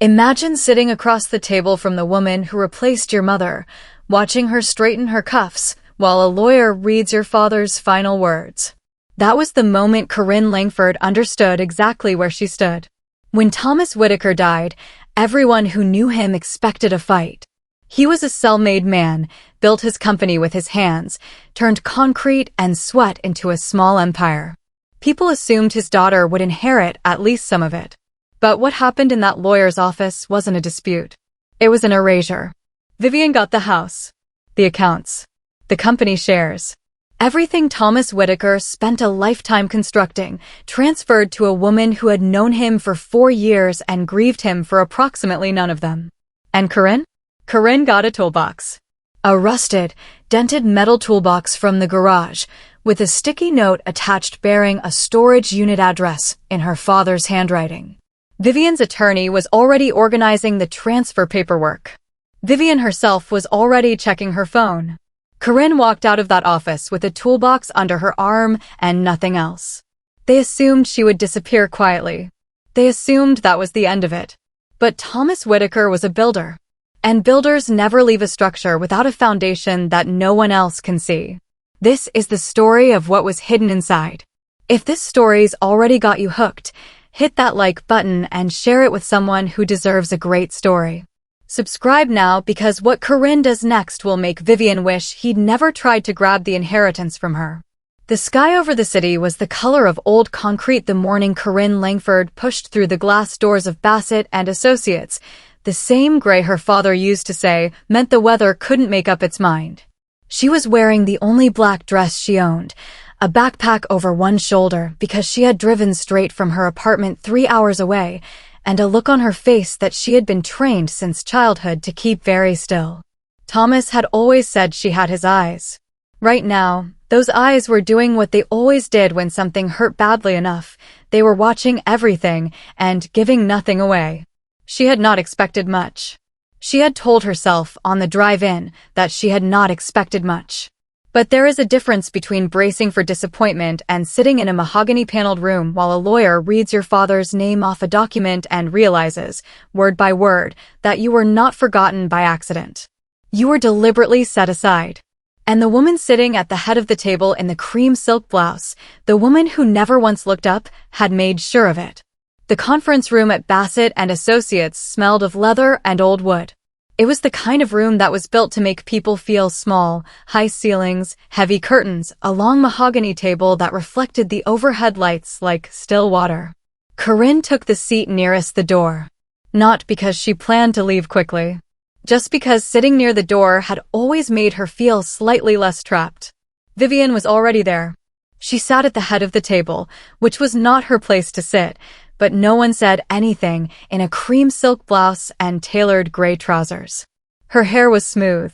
Imagine sitting across the table from the woman who replaced your mother, watching her straighten her cuffs while a lawyer reads your father's final words. That was the moment Corinne Langford understood exactly where she stood. When Thomas Whitaker died, everyone who knew him expected a fight. He was a self-made man, built his company with his hands, turned concrete and sweat into a small empire. People assumed his daughter would inherit at least some of it. But what happened in that lawyer's office wasn't a dispute. It was an erasure. Vivian got the house, the accounts, the company shares. Everything Thomas Whitaker spent a lifetime constructing transferred to a woman who had known him for 4 years and grieved him for approximately none of them. And Corinne? Corinne got a toolbox. A rusted, dented metal toolbox from the garage, with a sticky note attached bearing a storage unit address in her father's handwriting. Vivian's attorney was already organizing the transfer paperwork. Vivian herself was already checking her phone. Corinne walked out of that office with a toolbox under her arm and nothing else. They assumed she would disappear quietly. They assumed that was the end of it. But Thomas Whitaker was a builder. And builders never leave a structure without a foundation that no one else can see. This is the story of what was hidden inside. If this story's already got you hooked, hit that like button and share it with someone who deserves a great story. Subscribe now because what Corinne does next will make Vivian wish he'd never tried to grab the inheritance from her. The sky over the city was the color of old concrete the morning Corinne Langford pushed through the glass doors of Bassett and Associates, the same gray her father used to say meant the weather couldn't make up its mind. She was wearing the only black dress she owned, a backpack over one shoulder because she had driven straight from her apartment 3 hours away, and a look on her face that she had been trained since childhood to keep very still. Thomas had always said she had his eyes. Right now, those eyes were doing what they always did when something hurt badly enough. They were watching everything and giving nothing away. She had not expected much. She had told herself on the drive-in that she had not expected much. But there is a difference between bracing for disappointment and sitting in a mahogany-paneled room while a lawyer reads your father's name off a document and realizes, word by word, that you were not forgotten by accident. You were deliberately set aside. And the woman sitting at the head of the table in the cream silk blouse, the woman who never once looked up, had made sure of it. The conference room at Bassett and Associates smelled of leather and old wood. It was the kind of room that was built to make people feel small, high ceilings, heavy curtains, a long mahogany table that reflected the overhead lights like still water. Corinne took the seat nearest the door. Not because she planned to leave quickly. Just because sitting near the door had always made her feel slightly less trapped. Vivian was already there. She sat at the head of the table, which was not her place to sit, but no one said anything in a cream silk blouse and tailored gray trousers. Her hair was smooth.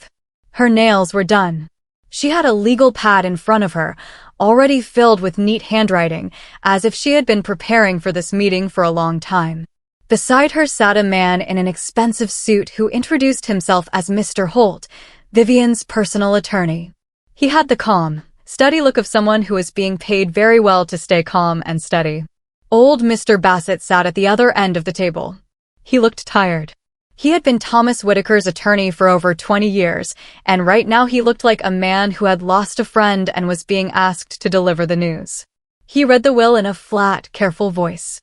Her nails were done. She had a legal pad in front of her, already filled with neat handwriting, as if she had been preparing for this meeting for a long time. Beside her sat a man in an expensive suit who introduced himself as Mr. Holt, Vivian's personal attorney. He had the calm, steady look of someone who is being paid very well to stay calm and steady. Old Mr. Bassett sat at the other end of the table. He looked tired. He had been Thomas Whitaker's attorney for over 20 years, and right now he looked like a man who had lost a friend and was being asked to deliver the news. He read the will in a flat, careful voice.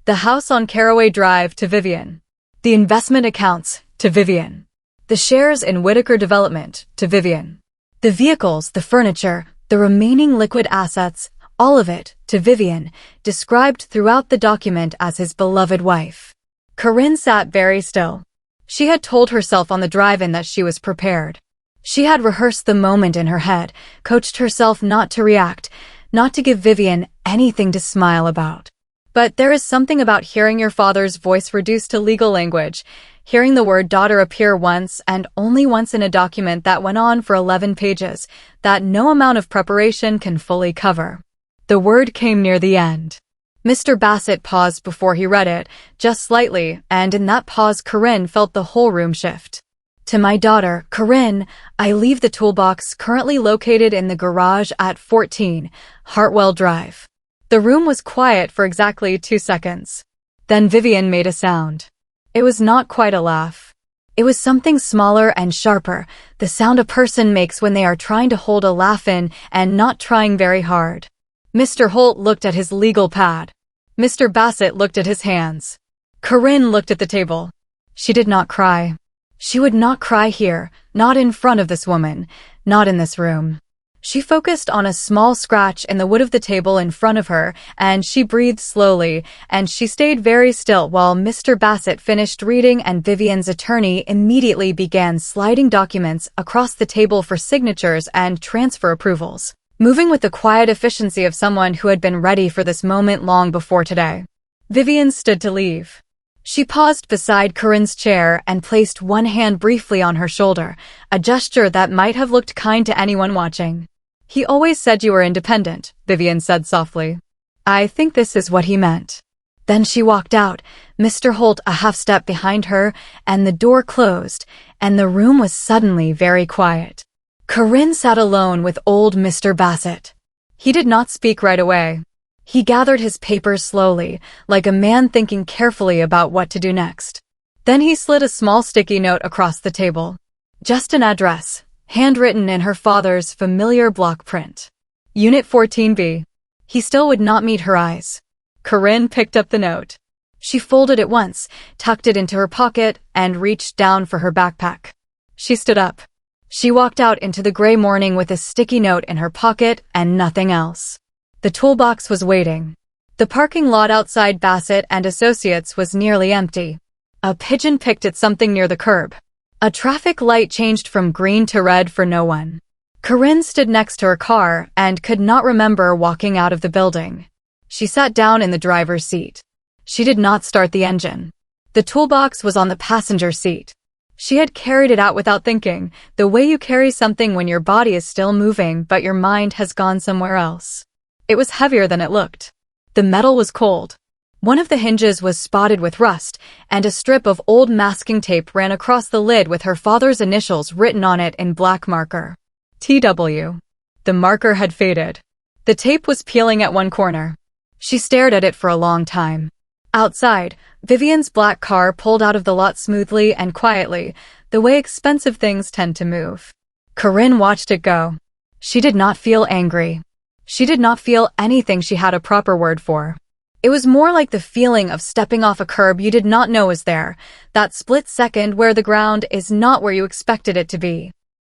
The house on Caraway Drive to Vivian. The investment accounts to Vivian. The shares in Whitaker Development to Vivian. The vehicles, the furniture, the remaining liquid assets, all of it, to Vivian, described throughout the document as his beloved wife. Corinne sat very still. She had told herself on the drive-in that she was prepared. She had rehearsed the moment in her head, coached herself not to react, not to give Vivian anything to smile about. But there is something about hearing your father's voice reduced to legal language, hearing the word daughter appear once and only once in a document that went on for 11 pages, that no amount of preparation can fully cover. The word came near the end. Mr. Bassett paused before he read it, just slightly, and in that pause Corinne felt the whole room shift. To my daughter, Corinne, I leave the toolbox currently located in the garage at 14 Hartwell Drive. The room was quiet for exactly 2 seconds. Then Vivian made a sound. It was not quite a laugh. It was something smaller and sharper, the sound a person makes when they are trying to hold a laugh in and not trying very hard. Mr. Holt looked at his legal pad. Mr. Bassett looked at his hands. Corinne looked at the table. She did not cry. She would not cry here, not in front of this woman, not in this room. She focused on a small scratch in the wood of the table in front of her, and she breathed slowly, and she stayed very still while Mr. Bassett finished reading and Vivian's attorney immediately began sliding documents across the table for signatures and transfer approvals, moving with the quiet efficiency of someone who had been ready for this moment long before today. Vivian stood to leave. She paused beside Corinne's chair and placed one hand briefly on her shoulder, a gesture that might have looked kind to anyone watching. He always said you were independent, Vivian said softly. I think this is what he meant. Then she walked out, Mr. Holt a half step behind her, and the door closed, and the room was suddenly very quiet. Corinne sat alone with old Mr. Bassett. He did not speak right away. He gathered his papers slowly, like a man thinking carefully about what to do next. Then he slid a small sticky note across the table. Just an address, handwritten in her father's familiar block print. Unit 14B. He still would not meet her eyes. Corinne picked up the note. She folded it once, tucked it into her pocket, and reached down for her backpack. She stood up. She walked out into the gray morning with a sticky note in her pocket and nothing else. The toolbox was waiting. The parking lot outside Bassett and Associates was nearly empty. A pigeon picked at something near the curb. A traffic light changed from green to red for no one. Corinne stood next to her car and could not remember walking out of the building. She sat down in the driver's seat. She did not start the engine. The toolbox was on the passenger seat. She had carried it out without thinking, the way you carry something when your body is still moving but your mind has gone somewhere else. It was heavier than it looked. The metal was cold. One of the hinges was spotted with rust, and a strip of old masking tape ran across the lid with her father's initials written on it in black marker. TW. The marker had faded. The tape was peeling at one corner. She stared at it for a long time. Outside, Vivian's black car pulled out of the lot smoothly and quietly, the way expensive things tend to move. Corinne watched it go. She did not feel angry. She did not feel anything she had a proper word for. It was more like the feeling of stepping off a curb you did not know was there, that split second where the ground is not where you expected it to be.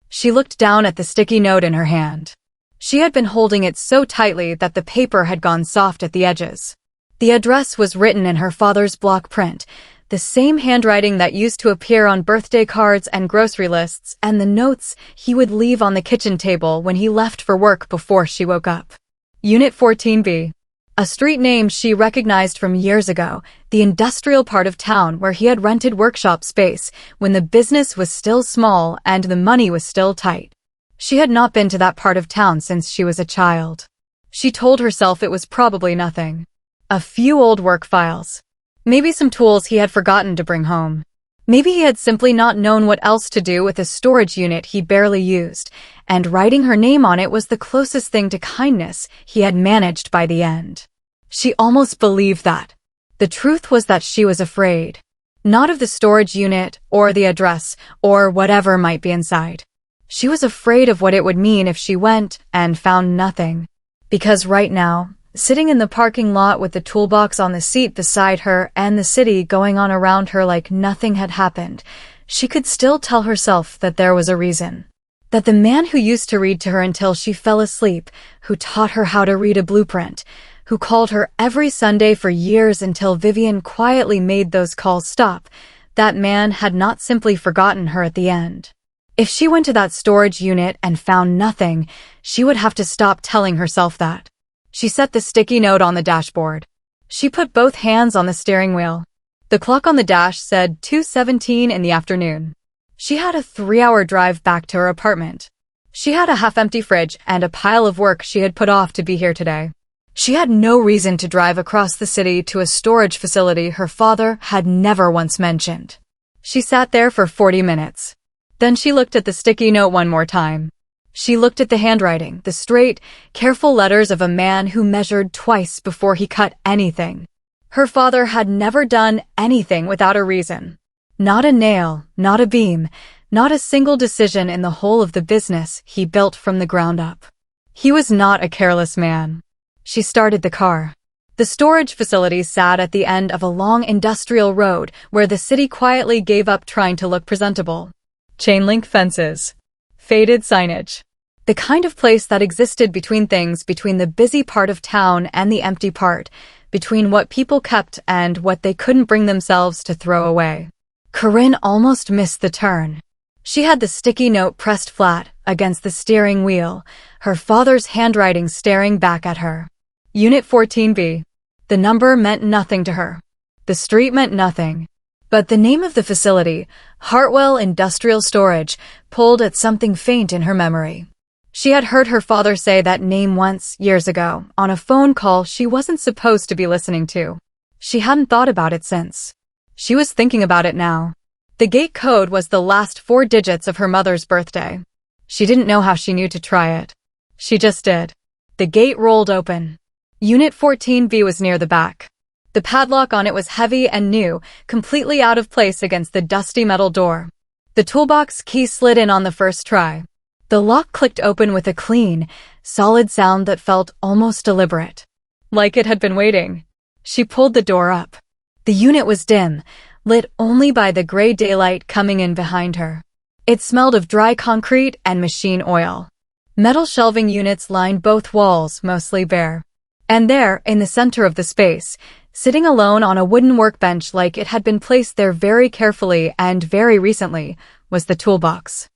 She looked down at the sticky note in her hand. She had been holding it so tightly that the paper had gone soft at the edges. The address was written in her father's block print, the same handwriting that used to appear on birthday cards and grocery lists and the notes he would leave on the kitchen table when he left for work before she woke up. Unit 14B. A street name she recognized from years ago, the industrial part of town where he had rented workshop space when the business was still small and the money was still tight. She had not been to that part of town since she was a child. She told herself it was probably nothing. A few old work files. Maybe some tools he had forgotten to bring home. Maybe he had simply not known what else to do with a storage unit he barely used, and writing her name on it was the closest thing to kindness he had managed by the end. She almost believed that. The truth was that she was afraid. Not of the storage unit, or the address, or whatever might be inside. She was afraid of what it would mean if she went and found nothing. Because right now, sitting in the parking lot with the toolbox on the seat beside her and the city going on around her like nothing had happened, she could still tell herself that there was a reason. That the man who used to read to her until she fell asleep, who taught her how to read a blueprint, who called her every Sunday for years until Vivian quietly made those calls stop, that man had not simply forgotten her at the end. If she went to that storage unit and found nothing, she would have to stop telling herself that. She set the sticky note on the dashboard. She put both hands on the steering wheel. The clock on the dash said 2:17 in the afternoon. She had a 3-hour drive back to her apartment. She had a half-empty fridge and a pile of work she had put off to be here today. She had no reason to drive across the city to a storage facility her father had never once mentioned. She sat there for 40 minutes. Then she looked at the sticky note one more time. She looked at the handwriting, the straight, careful letters of a man who measured twice before he cut anything. Her father had never done anything without a reason. Not a nail, not a beam, not a single decision in the whole of the business he built from the ground up. He was not a careless man. She started the car. The storage facility sat at the end of a long industrial road where the city quietly gave up trying to look presentable. Chain-link fences. Faded signage. The kind of place that existed between things, between the busy part of town and the empty part, between what people kept and what they couldn't bring themselves to throw away. Corinne almost missed the turn. She had the sticky note pressed flat against the steering wheel, her father's handwriting staring back at her. Unit 14B. The number meant nothing to her. The street meant nothing. But the name of the facility, Hartwell Industrial Storage, pulled at something faint in her memory. She had heard her father say that name once, years ago, on a phone call she wasn't supposed to be listening to. She hadn't thought about it since. She was thinking about it now. The gate code was the last 4 digits of her mother's birthday. She didn't know how she knew to try it. She just did. The gate rolled open. Unit 14B was near the back. The padlock on it was heavy and new, completely out of place against the dusty metal door. The toolbox key slid in on the first try. The lock clicked open with a clean, solid sound that felt almost deliberate. Like it had been waiting. She pulled the door up. The unit was dim, lit only by the gray daylight coming in behind her. It smelled of dry concrete and machine oil. Metal shelving units lined both walls, mostly bare. And there, in the center of the space, sitting alone on a wooden workbench like it had been placed there very carefully and very recently, was the toolbox.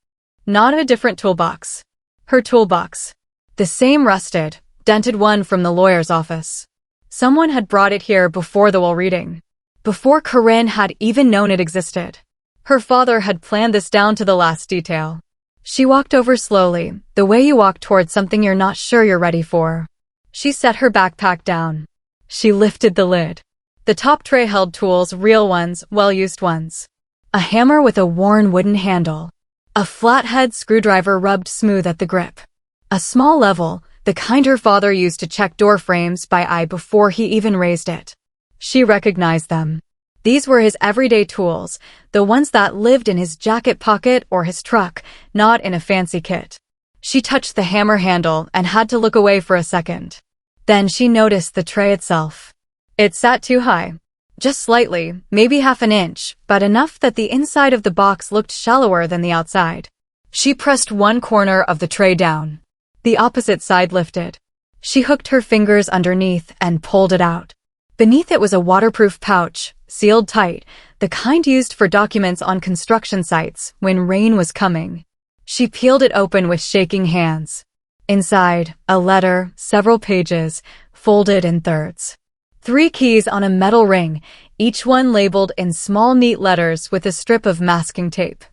Not a different toolbox. Her toolbox. The same rusted, dented one from the lawyer's office. Someone had brought it here before the will reading. Before Corinne had even known it existed. Her father had planned this down to the last detail. She walked over slowly, the way you walk towards something you're not sure you're ready for. She set her backpack down. She lifted the lid. The top tray held tools, real ones, well-used ones. A hammer with a worn wooden handle. A flathead screwdriver rubbed smooth at the grip. A small level, the kind her father used to check door frames by eye before he even raised it. She recognized them. These were his everyday tools, the ones that lived in his jacket pocket or his truck, not in a fancy kit. She touched the hammer handle and had to look away for a second. Then she noticed the tray itself. It sat too high. Just slightly, maybe half an inch, but enough that the inside of the box looked shallower than the outside. She pressed one corner of the tray down. The opposite side lifted. She hooked her fingers underneath and pulled it out. Beneath it was a waterproof pouch, sealed tight, the kind used for documents on construction sites when rain was coming. She peeled it open with shaking hands. Inside, a letter, several pages, folded in thirds. 3 keys on a metal ring, each one labeled in small neat letters with a strip of masking tape.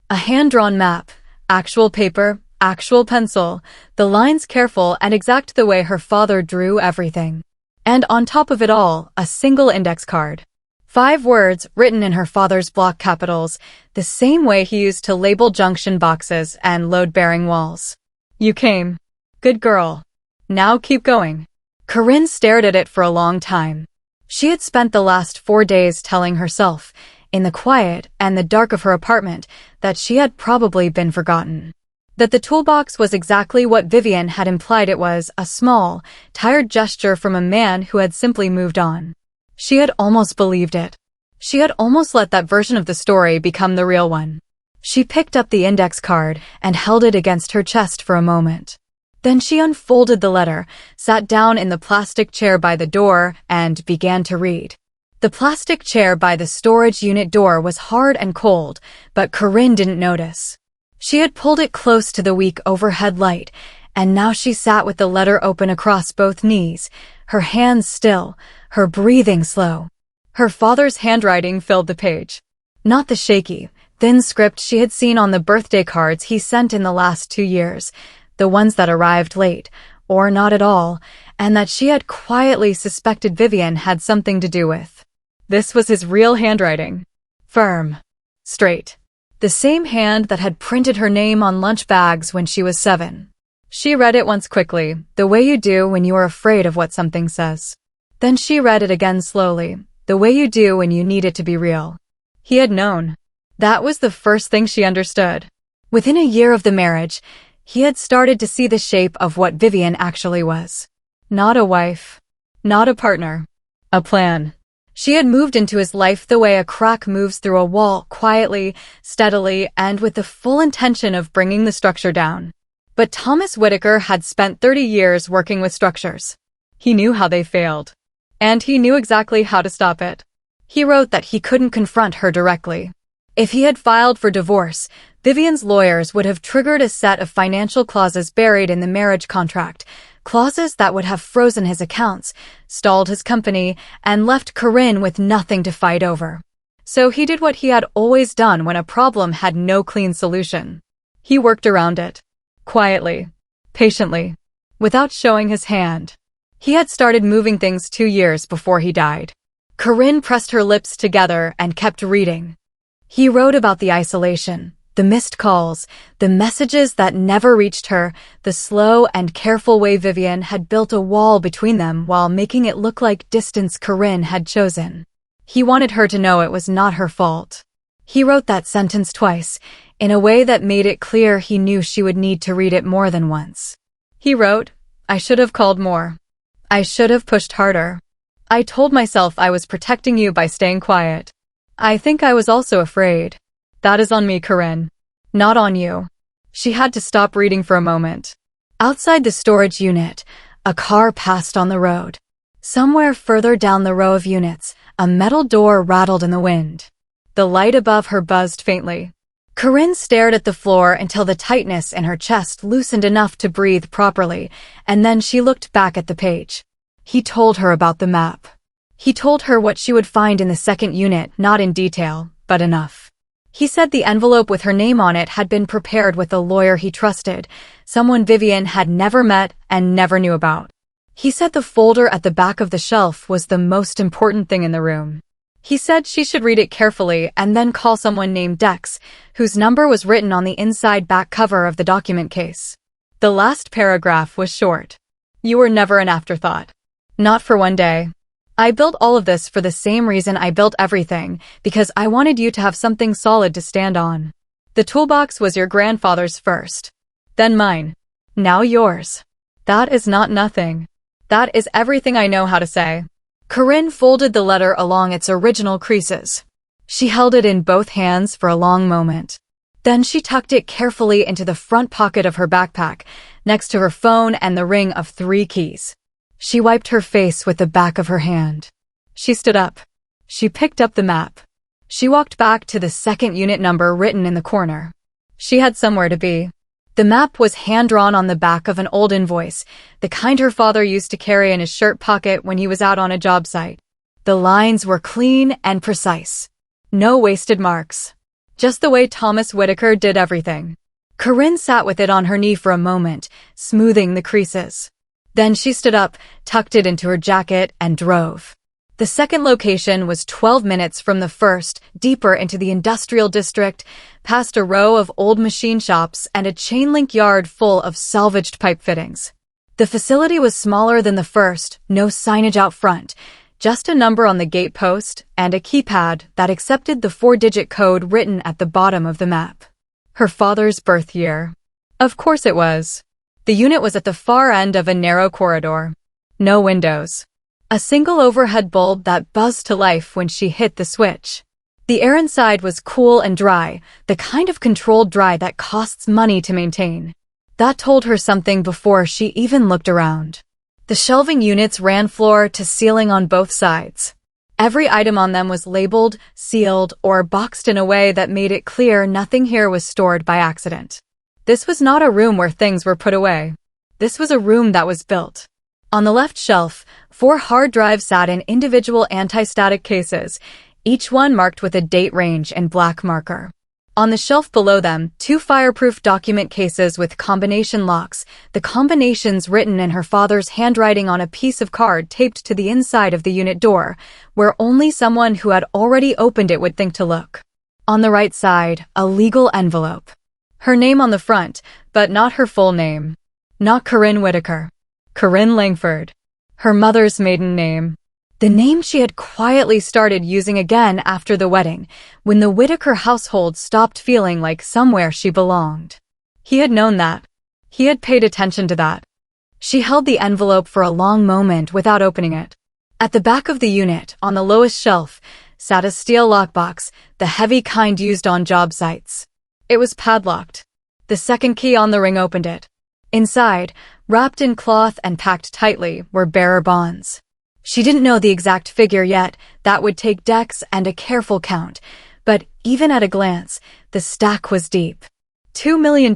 A hand-drawn map, actual paper, actual pencil, the lines careful and exact the way her father drew everything. And on top of it all, a single index card. 5 words written in her father's block capitals, the same way he used to label junction boxes and load-bearing walls. You came. Good girl. Now keep going. Corinne stared at it for a long time. She had spent the last 4 days telling herself, in the quiet and the dark of her apartment, that she had probably been forgotten. That the toolbox was exactly what Vivian had implied it was, a small, tired gesture from a man who had simply moved on. She had almost believed it. She had almost let that version of the story become the real one. She picked up the index card and held it against her chest for a moment. Then she unfolded the letter, sat down in the plastic chair by the door, and began to read. The plastic chair by the storage unit door was hard and cold, but Corinne didn't notice. She had pulled it close to the weak overhead light, and now she sat with the letter open across both knees, her hands still, her breathing slow. Her father's handwriting filled the page. Not the shaky, thin script she had seen on the birthday cards he sent in the last 2 years, the ones that arrived late, or not at all, and that she had quietly suspected Vivian had something to do with. This was his real handwriting. Firm. Straight. The same hand that had printed her name on lunch bags when she was 7. She read it once quickly, the way you do when you are afraid of what something says. Then she read it again slowly, the way you do when you need it to be real. He had known. That was the first thing she understood. Within a year of the marriage, he had started to see the shape of what Vivian actually was. Not a wife. Not a partner. A plan. She had moved into his life the way a crack moves through a wall, quietly, steadily, and with the full intention of bringing the structure down. But Thomas Whitaker had spent 30 years working with structures. He knew how they failed. And he knew exactly how to stop it. He wrote that he couldn't confront her directly. If he had filed for divorce, Vivian's lawyers would have triggered a set of financial clauses buried in the marriage contract, clauses that would have frozen his accounts, stalled his company, and left Corinne with nothing to fight over. So he did what he had always done when a problem had no clean solution. He worked around it. Quietly. Patiently. Without showing his hand. He had started moving things 2 years before he died. Corinne pressed her lips together and kept reading. He wrote about the isolation, the missed calls, the messages that never reached her, the slow and careful way Vivian had built a wall between them while making it look like distance Corinne had chosen. He wanted her to know it was not her fault. He wrote that sentence twice, in a way that made it clear he knew she would need to read it more than once. He wrote, "I should have called more. I should have pushed harder. I told myself I was protecting you by staying quiet. I think I was also afraid. That is on me, Corinne. Not on you." She had to stop reading for a moment. Outside the storage unit, a car passed on the road. Somewhere further down the row of units, a metal door rattled in the wind. The light above her buzzed faintly. Corinne stared at the floor until the tightness in her chest loosened enough to breathe properly, and then she looked back at the page. He told her about the map. He told her what she would find in the second unit, not in detail, but enough. He said the envelope with her name on it had been prepared with a lawyer he trusted, someone Vivian had never met and never knew about. He said the folder at the back of the shelf was the most important thing in the room. He said she should read it carefully and then call someone named Dex, whose number was written on the inside back cover of the document case. The last paragraph was short. "You were never an afterthought. Not for one day. I built all of this for the same reason I built everything, because I wanted you to have something solid to stand on. The toolbox was your grandfather's first. Then mine. Now yours. That is not nothing. That is everything I know how to say." Corinne folded the letter along its original creases. She held it in both hands for a long moment. Then she tucked it carefully into the front pocket of her backpack, next to her phone and the ring of 3 keys. She wiped her face with the back of her hand. She stood up. She picked up the map. She walked back to the second unit number written in the corner. She had somewhere to be. The map was hand-drawn on the back of an old invoice, the kind her father used to carry in his shirt pocket when he was out on a job site. The lines were clean and precise. No wasted marks. Just the way Thomas Whitaker did everything. Corinne sat with it on her knee for a moment, smoothing the creases. Then she stood up, tucked it into her jacket, and drove. The second location was 12 minutes from the first, deeper into the industrial district, past a row of old machine shops and a chain-link yard full of salvaged pipe fittings. The facility was smaller than the first, no signage out front, just a number on the gate post and a keypad that accepted the 4-digit code written at the bottom of the map. Her father's birth year. Of course it was. The unit was at the far end of a narrow corridor. No windows. A single overhead bulb that buzzed to life when she hit the switch. The air inside was cool and dry, the kind of controlled dry that costs money to maintain. That told her something before she even looked around. The shelving units ran floor to ceiling on both sides. Every item on them was labeled, sealed, or boxed in a way that made it clear nothing here was stored by accident. This was not a room where things were put away. This was a room that was built. On the left shelf, 4 hard drives sat in individual anti-static cases, each one marked with a date range in black marker. On the shelf below them, 2 fireproof document cases with combination locks, the combinations written in her father's handwriting on a piece of card taped to the inside of the unit door, where only someone who had already opened it would think to look. On the right side, a legal envelope. Her name on the front, but not her full name. Not Corinne Whitaker. Corinne Langford. Her mother's maiden name. The name she had quietly started using again after the wedding, when the Whitaker household stopped feeling like somewhere she belonged. He had known that. He had paid attention to that. She held the envelope for a long moment without opening it. At the back of the unit, on the lowest shelf, sat a steel lockbox, the heavy kind used on job sites. It was padlocked. The second key on the ring opened it. Inside, wrapped in cloth and packed tightly, were bearer bonds. She didn't know the exact figure yet. That would take decks and a careful count. But even at a glance, the stack was deep. $2 million,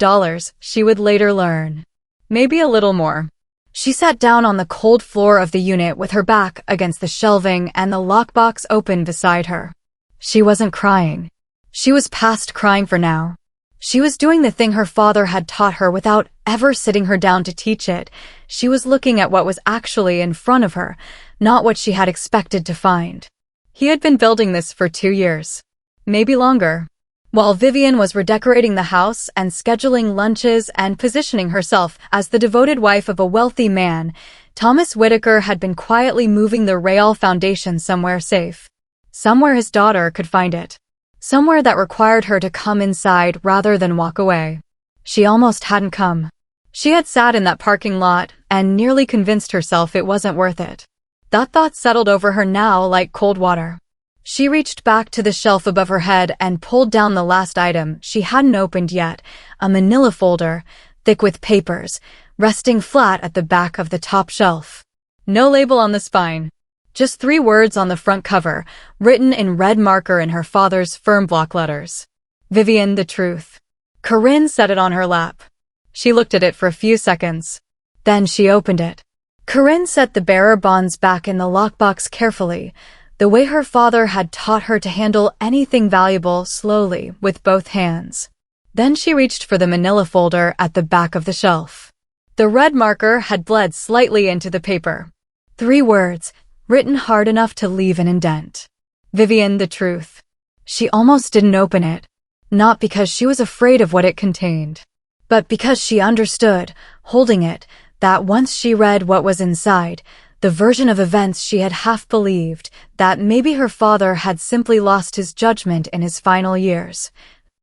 she would later learn. Maybe a little more. She sat down on the cold floor of the unit with her back against the shelving and the lockbox open beside her. She wasn't crying. She was past crying for now. She was doing the thing her father had taught her without ever sitting her down to teach it. She was looking at what was actually in front of her, not what she had expected to find. He had been building this for 2 years. Maybe longer. While Vivian was redecorating the house and scheduling lunches and positioning herself as the devoted wife of a wealthy man, Thomas Whitaker had been quietly moving the Rail foundation somewhere safe. Somewhere his daughter could find it. Somewhere that required her to come inside rather than walk away. She almost hadn't come. She had sat in that parking lot and nearly convinced herself it wasn't worth it. That thought settled over her now like cold water. She reached back to the shelf above her head and pulled down the last item she hadn't opened yet, a manila folder, thick with papers, resting flat at the back of the top shelf. No label on the spine. Just 3 words on the front cover, written in red marker in her father's firm block letters. Vivian, the truth. Corinne set it on her lap. She looked at it for a few seconds. Then she opened it. Corinne set the bearer bonds back in the lockbox carefully, the way her father had taught her to handle anything valuable slowly with both hands. Then she reached for the manila folder at the back of the shelf. The red marker had bled slightly into the paper. 3 words, written hard enough to leave an indent. Vivian, the truth. She almost didn't open it, not because she was afraid of what it contained, but because she understood, holding it, that once she read what was inside, the version of events she had half believed, that maybe her father had simply lost his judgment in his final years.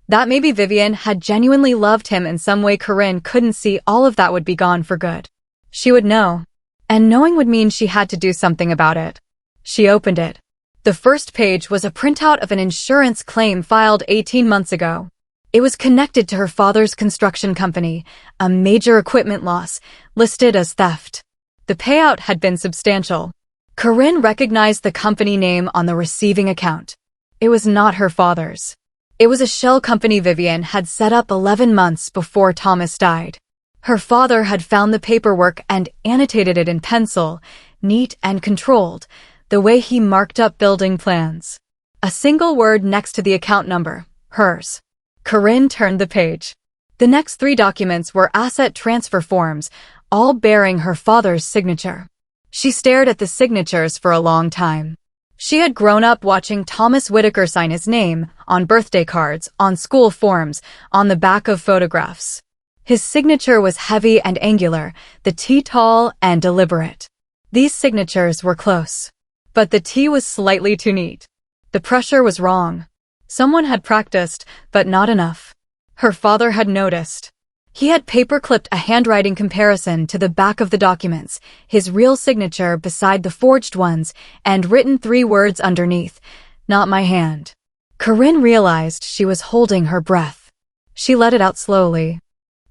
That maybe Vivian had genuinely loved him in some way Corinne couldn't see, all of that would be gone for good. She would know. And knowing would mean she had to do something about it. She opened it. The first page was a printout of an insurance claim filed 18 months ago. It was connected to her father's construction company, a major equipment loss, listed as theft. The payout had been substantial. Corinne recognized the company name on the receiving account. It was not her father's. It was a shell company Vivian had set up 11 months before Thomas died. Her father had found the paperwork and annotated it in pencil, neat and controlled, the way he marked up building plans. A single word next to the account number, hers. Corinne turned the page. The next 3 documents were asset transfer forms, all bearing her father's signature. She stared at the signatures for a long time. She had grown up watching Thomas Whitaker sign his name on birthday cards, on school forms, on the back of photographs. His signature was heavy and angular, the T tall and deliberate. These signatures were close. But the T was slightly too neat. The pressure was wrong. Someone had practiced, but not enough. Her father had noticed. He had paper-clipped a handwriting comparison to the back of the documents, his real signature beside the forged ones, and written 3 words underneath, "Not my hand." Corinne realized she was holding her breath. She let it out slowly.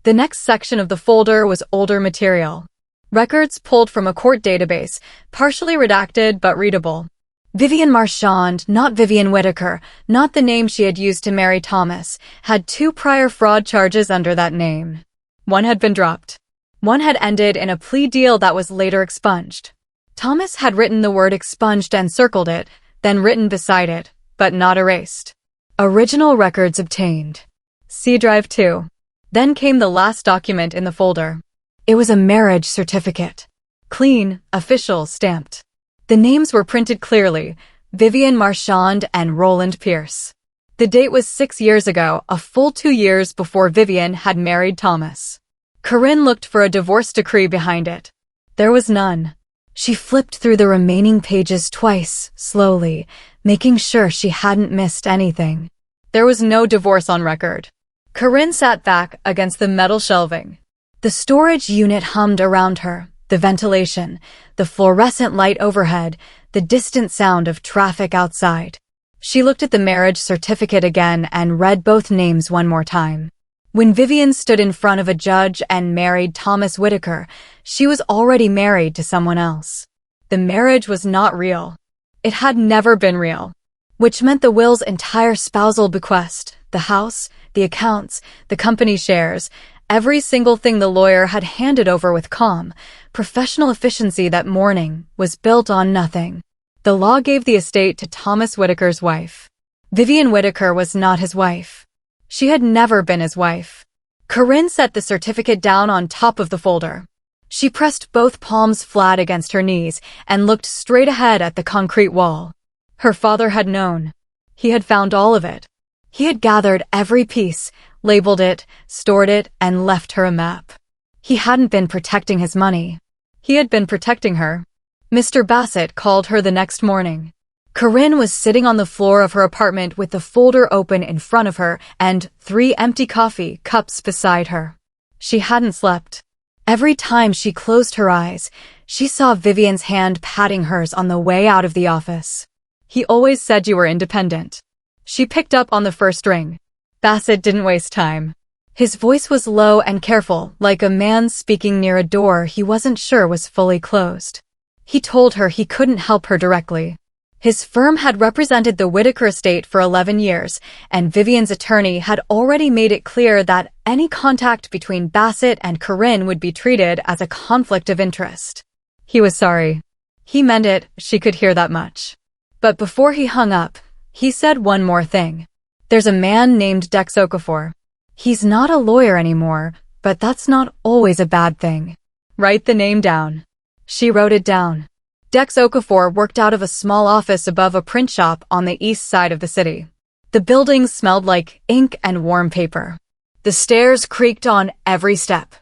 The next section of the folder was older material. Records pulled from a court database, partially redacted but readable. Vivian Marchand, not Vivian Whitaker, not the name she had used to marry Thomas, had 2 prior fraud charges under that name. One had been dropped. One had ended in a plea deal that was later expunged. Thomas had written the word expunged and circled it, then written beside it, but not erased. Original records obtained. C drive 2. Then came the last document in the folder. It was a marriage certificate. Clean, official, stamped. The names were printed clearly, Vivian Marchand and Roland Pierce. The date was 6 years ago, a full 2 years before Vivian had married Thomas. Corinne looked for a divorce decree behind it. There was none. She flipped through the remaining pages twice, slowly, making sure she hadn't missed anything. There was no divorce on record. Corinne sat back against the metal shelving. The storage unit hummed around her, the ventilation, the fluorescent light overhead, the distant sound of traffic outside. She looked at the marriage certificate again and read both names one more time. When Vivian stood in front of a judge and married Thomas Whitaker, she was already married to someone else. The marriage was not real. It had never been real. Which meant the will's entire spousal bequest, the house, the accounts, the company shares, every single thing the lawyer had handed over with calm, professional efficiency that morning, was built on nothing. The law gave the estate to Thomas Whitaker's wife. Vivian Whitaker was not his wife. She had never been his wife. Corinne set the certificate down on top of the folder. She pressed both palms flat against her knees and looked straight ahead at the concrete wall. Her father had known. He had found all of it. He had gathered every piece, labeled it, stored it, and left her a map. He hadn't been protecting his money. He had been protecting her. Mr. Bassett called her the next morning. Corinne was sitting on the floor of her apartment with the folder open in front of her and 3 empty coffee cups beside her. She hadn't slept. Every time she closed her eyes, she saw Vivian's hand patting hers on the way out of the office. He always said you were independent. She picked up on the first ring. Bassett didn't waste time. His voice was low and careful, like a man speaking near a door he wasn't sure was fully closed. He told her he couldn't help her directly. His firm had represented the Whitaker estate for 11 years, and Vivian's attorney had already made it clear that any contact between Bassett and Corinne would be treated as a conflict of interest. He was sorry. He meant it, she could hear that much. But before he hung up, he said one more thing. There's a man named Dex Okafor. He's not a lawyer anymore, but that's not always a bad thing. Write the name down. She wrote it down. Dex Okafor worked out of a small office above a print shop on the east side of the city. The building smelled like ink and warm paper. The stairs creaked on every step.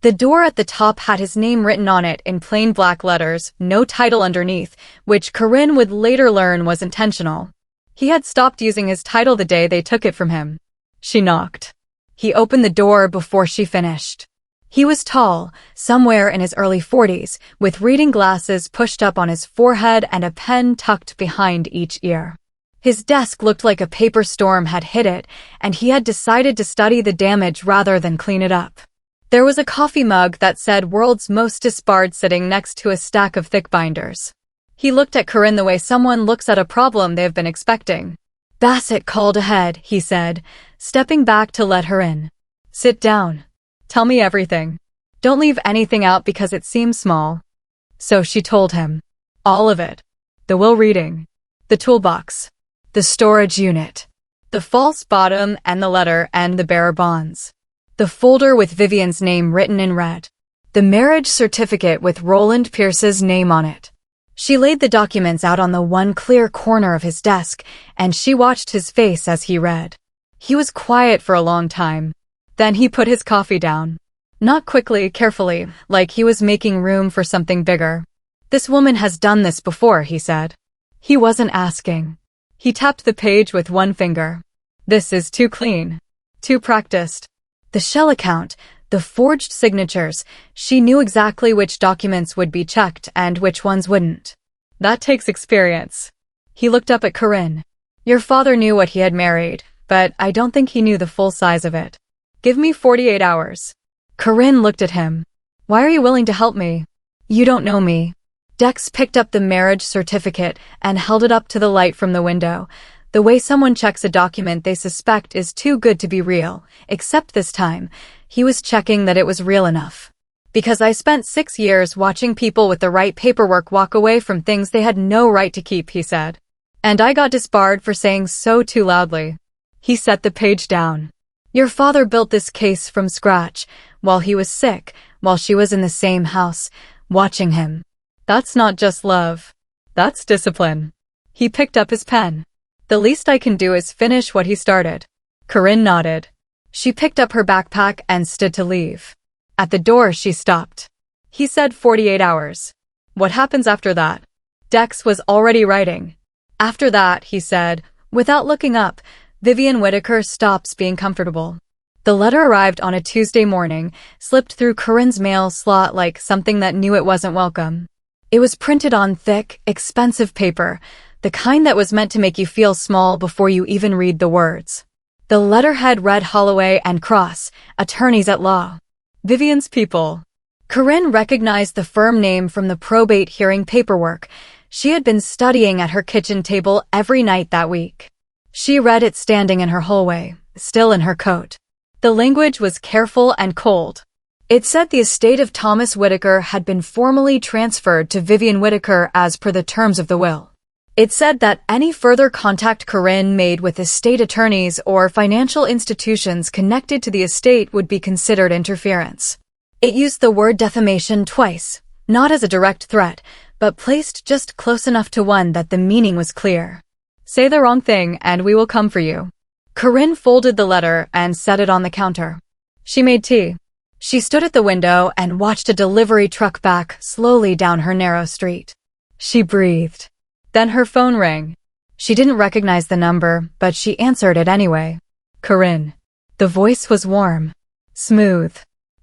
The door at the top had his name written on it in plain black letters, no title underneath, which Corinne would later learn was intentional. He had stopped using his title the day they took it from him. She knocked. He opened the door before she finished. He was tall, somewhere in his early 40s, with reading glasses pushed up on his forehead and a pen tucked behind each ear. His desk looked like a paper storm had hit it, and he had decided to study the damage rather than clean it up. There was a coffee mug that said "World's Most Disbarred" sitting next to a stack of thick binders. He looked at Corinne the way someone looks at a problem they've been expecting. Bassett called ahead, he said, stepping back to let her in. Sit down. Tell me everything. Don't leave anything out because it seems small. So she told him. All of it. The will reading. The toolbox. The storage unit. The false bottom and the letter and the bearer bonds. The folder with Vivian's name written in red. The marriage certificate with Roland Pierce's name on it. She laid the documents out on the one clear corner of his desk, and she watched his face as he read. He was quiet for a long time. Then he put his coffee down. Not quickly, carefully, like he was making room for something bigger. This woman has done this before, he said. He wasn't asking. He tapped the page with one finger. This is too clean. Too practiced. The shell account, the forged signatures, she knew exactly which documents would be checked and which ones wouldn't. That takes experience. He looked up at Corinne. Your father knew what he had married, but I don't think he knew the full size of it. Give me 48 hours. Corinne looked at him. Why are you willing to help me? You don't know me. Dex picked up the marriage certificate and held it up to the light from the window. The way someone checks a document they suspect is too good to be real, except this time, he was checking that it was real enough. Because I spent 6 years watching people with the right paperwork walk away from things they had no right to keep, he said. And I got disbarred for saying so too loudly. He set the page down. Your father built this case from scratch, while he was sick, while she was in the same house, watching him. That's not just love. That's discipline. He picked up his pen. The least I can do is finish what he started. Corinne nodded. She picked up her backpack and stood to leave. At the door she stopped. He said 48 hours. What happens after that? Dex was already writing. After that, he said, without looking up, Vivian Whitaker stops being comfortable. The letter arrived on a Tuesday morning, slipped through Corinne's mail slot like something that knew it wasn't welcome. It was printed on thick, expensive paper, the kind that was meant to make you feel small before you even read the words. The letterhead read Holloway and Cross, attorneys at law. Vivian's people. Corinne recognized the firm name from the probate hearing paperwork. She had been studying at her kitchen table every night that week. She read it standing in her hallway, still in her coat. The language was careful and cold. It said the estate of Thomas Whitaker had been formally transferred to Vivian Whitaker as per the terms of the will. It said that any further contact Corinne made with estate attorneys or financial institutions connected to the estate would be considered interference. It used the word defamation twice, not as a direct threat, but placed just close enough to one that the meaning was clear. Say the wrong thing and we will come for you. Corinne folded the letter and set it on the counter. She made tea. She stood at the window and watched a delivery truck back slowly down her narrow street. She breathed. Then her phone rang. She didn't recognize the number, but she answered it anyway. Corinne. The voice was warm. Smooth.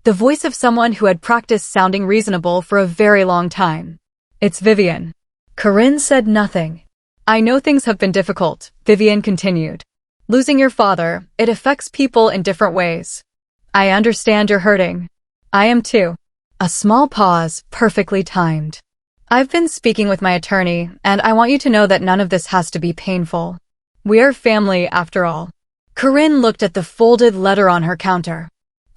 The voice of someone who had practiced sounding reasonable for a very long time. It's Vivian. Corinne said nothing. I know things have been difficult, Vivian continued. Losing your father, it affects people in different ways. I understand you're hurting. I am too. A small pause, perfectly timed. I've been speaking with my attorney, and I want you to know that none of this has to be painful. We are family, after all. Corinne looked at the folded letter on her counter.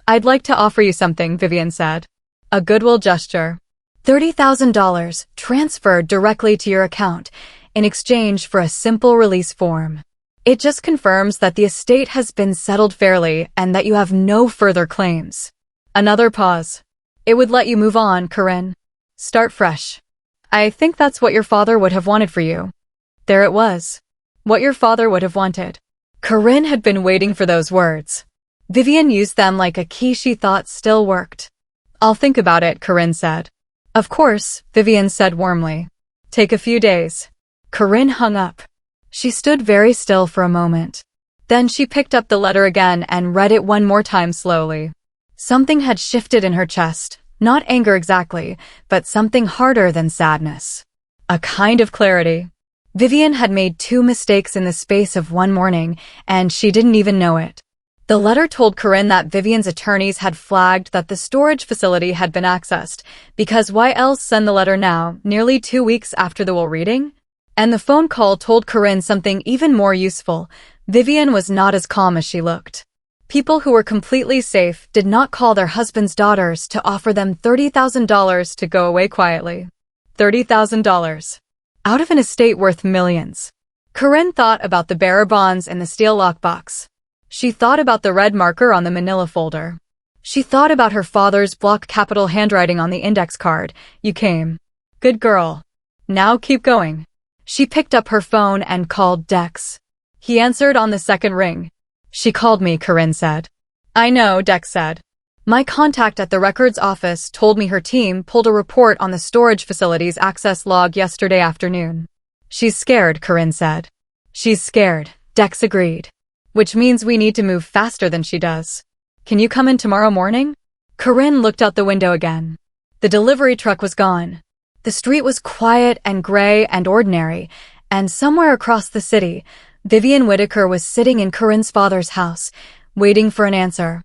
I'd like to offer you something, Vivian said. A goodwill gesture. $30,000 transferred directly to your account in exchange for a simple release form. It just confirms that the estate has been settled fairly and that you have no further claims. Another pause. It would let you move on, Corinne. Start fresh. I think that's what your father would have wanted for you. There it was. What your father would have wanted. Corinne had been waiting for those words. Vivian used them like a key she thought still worked. I'll think about it, Corinne said. Of course, Vivian said warmly. Take a few days. Corinne hung up. She stood very still for a moment. Then she picked up the letter again and read it one more time slowly. Something had shifted in her chest, not anger exactly, but something harder than sadness. A kind of clarity. Vivian had made 2 mistakes in the space of one morning, and she didn't even know it. The letter told Corinne that Vivian's attorneys had flagged that the storage facility had been accessed, because why else send the letter now, nearly 2 weeks after the will reading? And the phone call told Corinne something even more useful. Vivian was not as calm as she looked. People who were completely safe did not call their husbands' daughters to offer them $30,000 to go away quietly. $30,000. Out of an estate worth millions. Corinne thought about the bearer bonds in the steel lockbox. She thought about the red marker on the manila folder. She thought about her father's block capital handwriting on the index card. You came. Good girl. Now keep going. She picked up her phone and called Dex. He answered on the second ring. She called me, Corinne said. I know, Dex said. My contact at the records office told me her team pulled a report on the storage facility's access log yesterday afternoon. She's scared, Corinne said. She's scared, Dex agreed. Which means we need to move faster than she does. Can you come in tomorrow morning? Corinne looked out the window again. The delivery truck was gone. The street was quiet and gray and ordinary, and somewhere across the city, Vivian Whitaker was sitting in Corinne's father's house, waiting for an answer.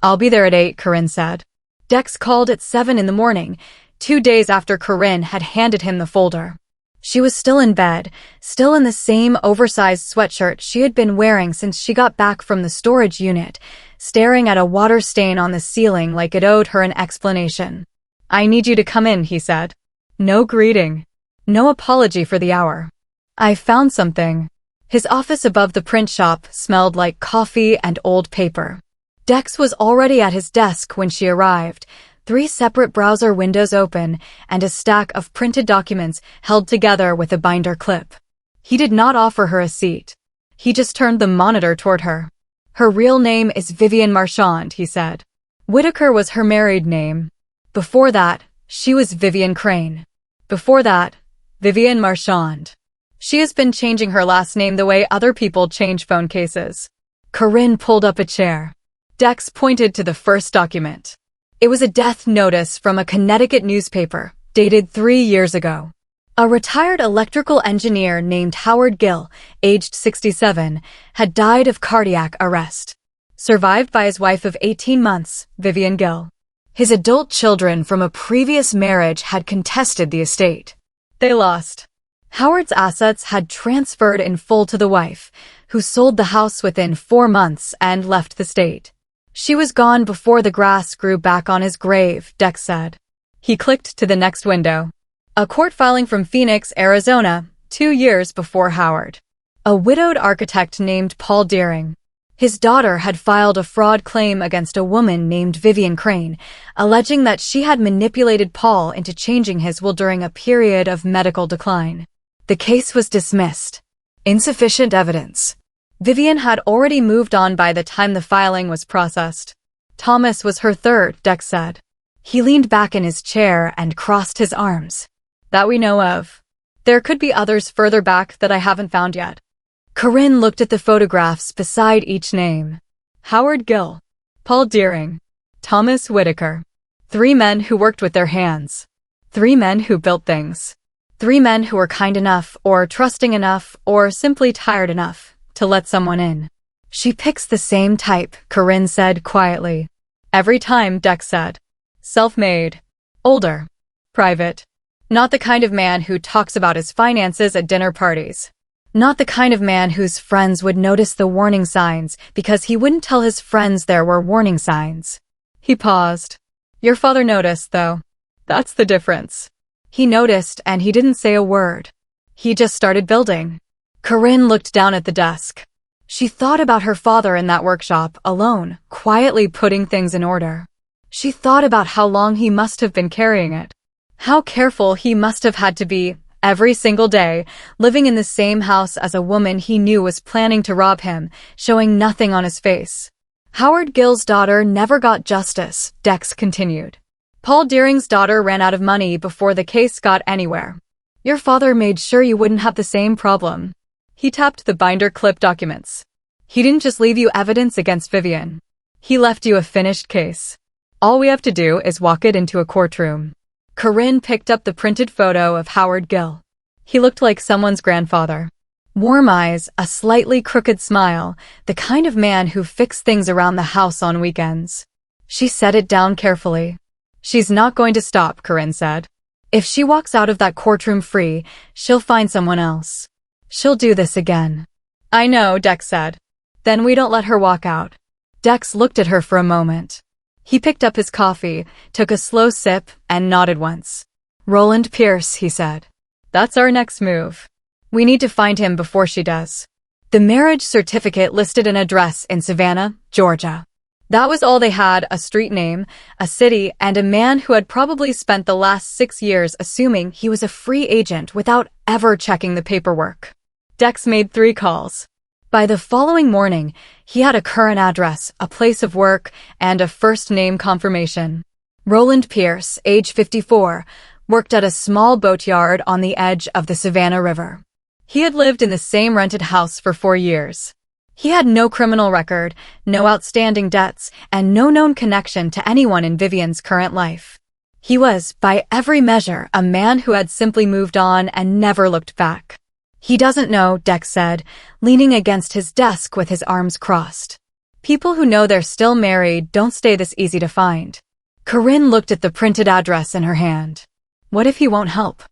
I'll be there at 8, Corinne said. Dex called at 7 in the morning, 2 days after Corinne had handed him the folder. She was still in bed, still in the same oversized sweatshirt she had been wearing since she got back from the storage unit, staring at a water stain on the ceiling like it owed her an explanation. I need you to come in, he said. No greeting. No apology for the hour. I found something. His office above the print shop smelled like coffee and old paper. Dex was already at his desk when she arrived, 3 separate browser windows open and a stack of printed documents held together with a binder clip. He did not offer her a seat. He just turned the monitor toward her. Her real name is Vivian Marchand, he said. Whitaker was her married name. Before that, she was Vivian Crane. Before that, Vivian Marchand. She has been changing her last name the way other people change phone cases. Corinne pulled up a chair. Dex pointed to the first document. It was a death notice from a Connecticut newspaper, dated 3 years ago. A retired electrical engineer named Howard Gill, aged 67, had died of cardiac arrest. Survived by his wife of 18 months, Vivian Gill. His adult children from a previous marriage had contested the estate. They lost. Howard's assets had transferred in full to the wife, who sold the house within 4 months and left the state. She was gone before the grass grew back on his grave, Dex said. He clicked to the next window. A court filing from Phoenix, Arizona, 2 years before Howard. A widowed architect named Paul Deering. His daughter had filed a fraud claim against a woman named Vivian Crane, alleging that she had manipulated Paul into changing his will during a period of medical decline. The case was dismissed. Insufficient evidence. Vivian had already moved on by the time the filing was processed. Thomas was her third, Dex said. He leaned back in his chair and crossed his arms. That we know of. There could be others further back that I haven't found yet. Corinne looked at the photographs beside each name. Howard Gill, Paul Deering, Thomas Whitaker. 3 men who worked with their hands. 3 men who built things. 3 men who were kind enough, or trusting enough, or simply tired enough to let someone in. She picks the same type, Corinne said quietly. Every time, Dex said. Self-made. Older. Private. Not the kind of man who talks about his finances at dinner parties. Not the kind of man whose friends would notice the warning signs because he wouldn't tell his friends there were warning signs. He paused. Your father noticed, though. That's the difference. He noticed and he didn't say a word. He just started building. Corinne looked down at the desk. She thought about her father in that workshop, alone, quietly putting things in order. She thought about how long he must have been carrying it. How careful he must have had to be, every single day, living in the same house as a woman he knew was planning to rob him, showing nothing on his face. Howard Gill's daughter never got justice, Dex continued. Paul Deering's daughter ran out of money before the case got anywhere. Your father made sure you wouldn't have the same problem. He tapped the binder clip documents. He didn't just leave you evidence against Vivian. He left you a finished case. All we have to do is walk it into a courtroom. Corinne picked up the printed photo of Howard Gill. He looked like someone's grandfather. Warm eyes, a slightly crooked smile, the kind of man who fixed things around the house on weekends. She set it down carefully. She's not going to stop, Corinne said. If she walks out of that courtroom free, she'll find someone else. She'll do this again. I know, Dex said. Then we don't let her walk out. Dex looked at her for a moment. He picked up his coffee, took a slow sip, and nodded once. Roland Pierce, he said. That's our next move. We need to find him before she does. The marriage certificate listed an address in Savannah, Georgia. That was all they had, a street name, a city, and a man who had probably spent the last 6 years assuming he was a free agent without ever checking the paperwork. Dex made 3 calls. By the following morning, he had a current address, a place of work, and a first name confirmation. Roland Pierce, age 54, worked at a small boatyard on the edge of the Savannah River. He had lived in the same rented house for 4 years. He had no criminal record, no outstanding debts, and no known connection to anyone in Vivian's current life. He was, by every measure, a man who had simply moved on and never looked back. He doesn't know, Dex said, leaning against his desk with his arms crossed. People who know they're still married don't stay this easy to find. Corinne looked at the printed address in her hand. What if he won't help?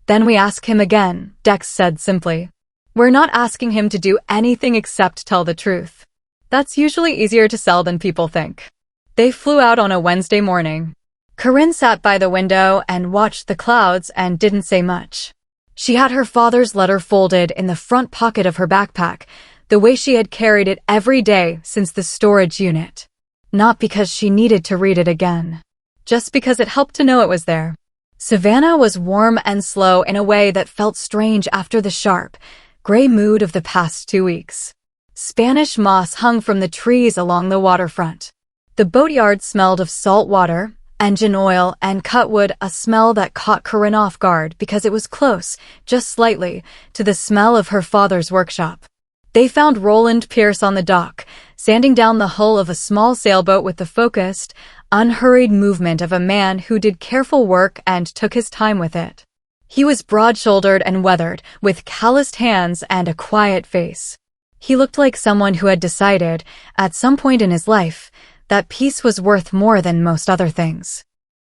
Then we ask him again, Dex said simply. We're not asking him to do anything except tell the truth. That's usually easier to sell than people think. They flew out on a Wednesday morning. Corinne sat by the window and watched the clouds and didn't say much. She had her father's letter folded in the front pocket of her backpack, the way she had carried it every day since the storage unit. Not because she needed to read it again. Just because it helped to know it was there. Savannah was warm and slow in a way that felt strange after the sharp, gray mood of the past 2 weeks. Spanish moss hung from the trees along the waterfront. The boatyard smelled of salt water, engine oil, and cut wood, a smell that caught Corinne off guard because it was close, just slightly, to the smell of her father's workshop. They found Roland Pierce on the dock, sanding down the hull of a small sailboat with the focused, unhurried movement of a man who did careful work and took his time with it. He was broad-shouldered and weathered, with calloused hands and a quiet face. He looked like someone who had decided, at some point in his life, that peace was worth more than most other things.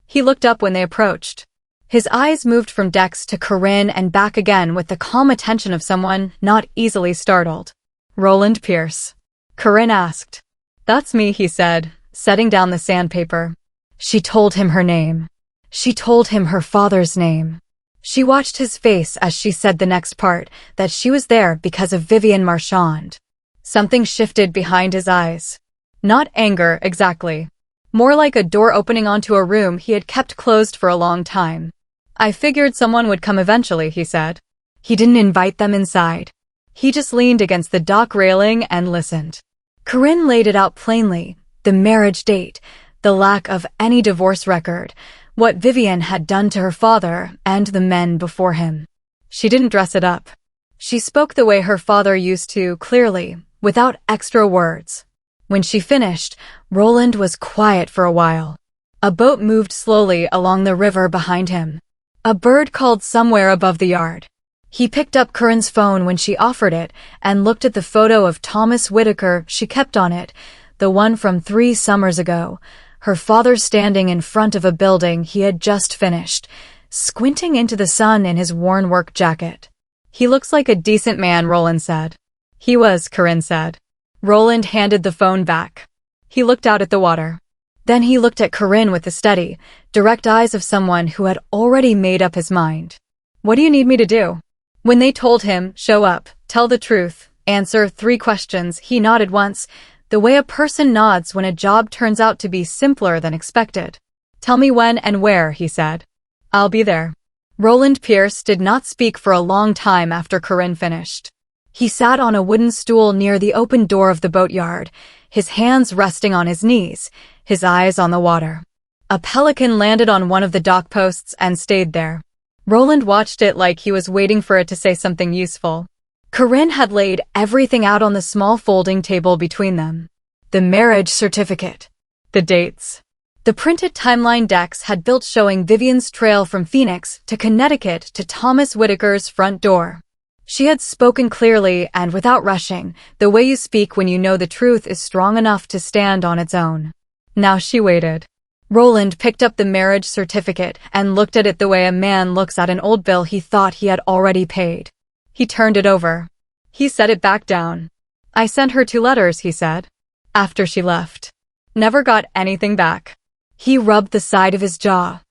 He looked up when they approached. His eyes moved from Dex to Corinne and back again with the calm attention of someone not easily startled. "Roland Pierce?" Corinne asked. "That's me," he said, setting down the sandpaper. She told him her name. She told him her father's name. She watched his face as she said the next part, that she was there because of Vivian Marchand. Something shifted behind his eyes. Not anger, exactly. More like a door opening onto a room he had kept closed for a long time. "I figured someone would come eventually," he said. He didn't invite them inside. He just leaned against the dock railing and listened. Corinne laid it out plainly, the marriage date, the lack of any divorce record, what Vivian had done to her father and the men before him. She didn't dress it up. She spoke the way her father used to, clearly, without extra words. When she finished, Roland was quiet for a while. A boat moved slowly along the river behind him. A bird called somewhere above the yard. He picked up Corinne's phone when she offered it and looked at the photo of Thomas Whitaker she kept on it, the one from 3 summers ago, her father standing in front of a building he had just finished, squinting into the sun in his worn work jacket. "He looks like a decent man," Roland said. "He was," Corinne said. Roland handed the phone back. He looked out at the water. Then he looked at Corinne with the steady, direct eyes of someone who had already made up his mind. "What do you need me to do?" When they told him, show up, tell the truth, answer 3 questions, he nodded once, the way a person nods when a job turns out to be simpler than expected. "Tell me when and where," he said. "I'll be there." Roland Pierce did not speak for a long time after Corinne finished. He sat on a wooden stool near the open door of the boatyard, his hands resting on his knees, his eyes on the water. A pelican landed on one of the dock posts and stayed there. Roland watched it like he was waiting for it to say something useful. Corinne had laid everything out on the small folding table between them. The marriage certificate. The dates. The printed timeline Dex had built showing Vivian's trail from Phoenix to Connecticut to Thomas Whitaker's front door. She had spoken clearly and without rushing, the way you speak when you know the truth is strong enough to stand on its own. Now she waited. Roland picked up the marriage certificate and looked at it the way a man looks at an old bill he thought he had already paid. He turned it over. He set it back down. "I sent her 2 letters," he said. "After she left. Never got anything back." He rubbed the side of his jaw.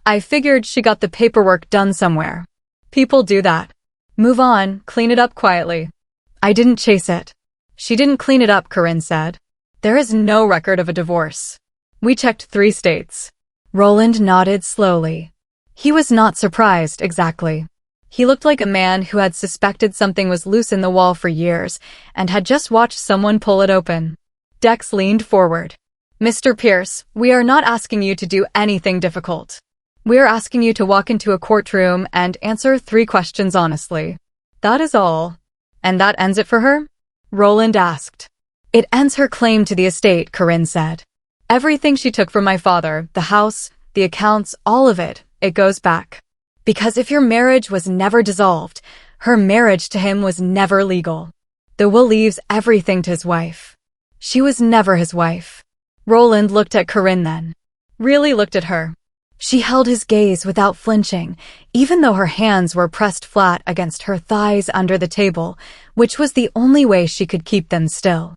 "I figured she got the paperwork done somewhere. People do that. Move on, clean it up quietly. I didn't chase it." "She didn't clean it up," Corinne said. "There is no record of a divorce. We checked 3 states. Roland nodded slowly. He was not surprised, exactly. He looked like a man who had suspected something was loose in the wall for years and had just watched someone pull it open. Dex leaned forward. "Mr. Pierce, we are not asking you to do anything difficult. We are asking you to walk into a courtroom and answer 3 questions honestly. That is all." "And that ends it for her?" Roland asked. "It ends her claim to the estate," Corinne said. "Everything she took from my father, the house, the accounts, all of it, it goes back. Because if your marriage was never dissolved, her marriage to him was never legal. The will leaves everything to his wife. She was never his wife." Roland looked at Corinne then. Really looked at her. She held his gaze without flinching, even though her hands were pressed flat against her thighs under the table, which was the only way she could keep them still.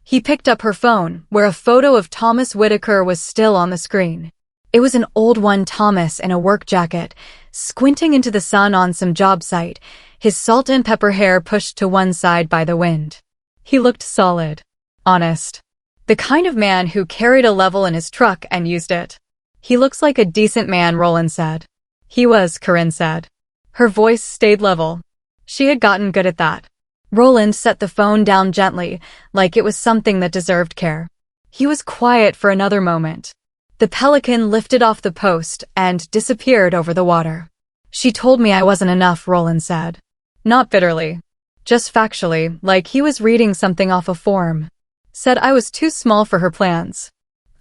He picked up her phone, where a photo of Thomas Whitaker was still on the screen. It was an old one, Thomas in a work jacket, squinting into the sun on some job site, his salt and pepper hair pushed to one side by the wind. He looked solid. Honest. The kind of man who carried a level in his truck and used it. "He looks like a decent man," Roland said. "He was," Corinne said. Her voice stayed level. She had gotten good at that. Roland set the phone down gently, like it was something that deserved care. He was quiet for another moment. The pelican lifted off the post and disappeared over the water. She told me I wasn't enough, Roland said. Not bitterly. Just factually, like he was reading something off a form. Said I was too small for her plans.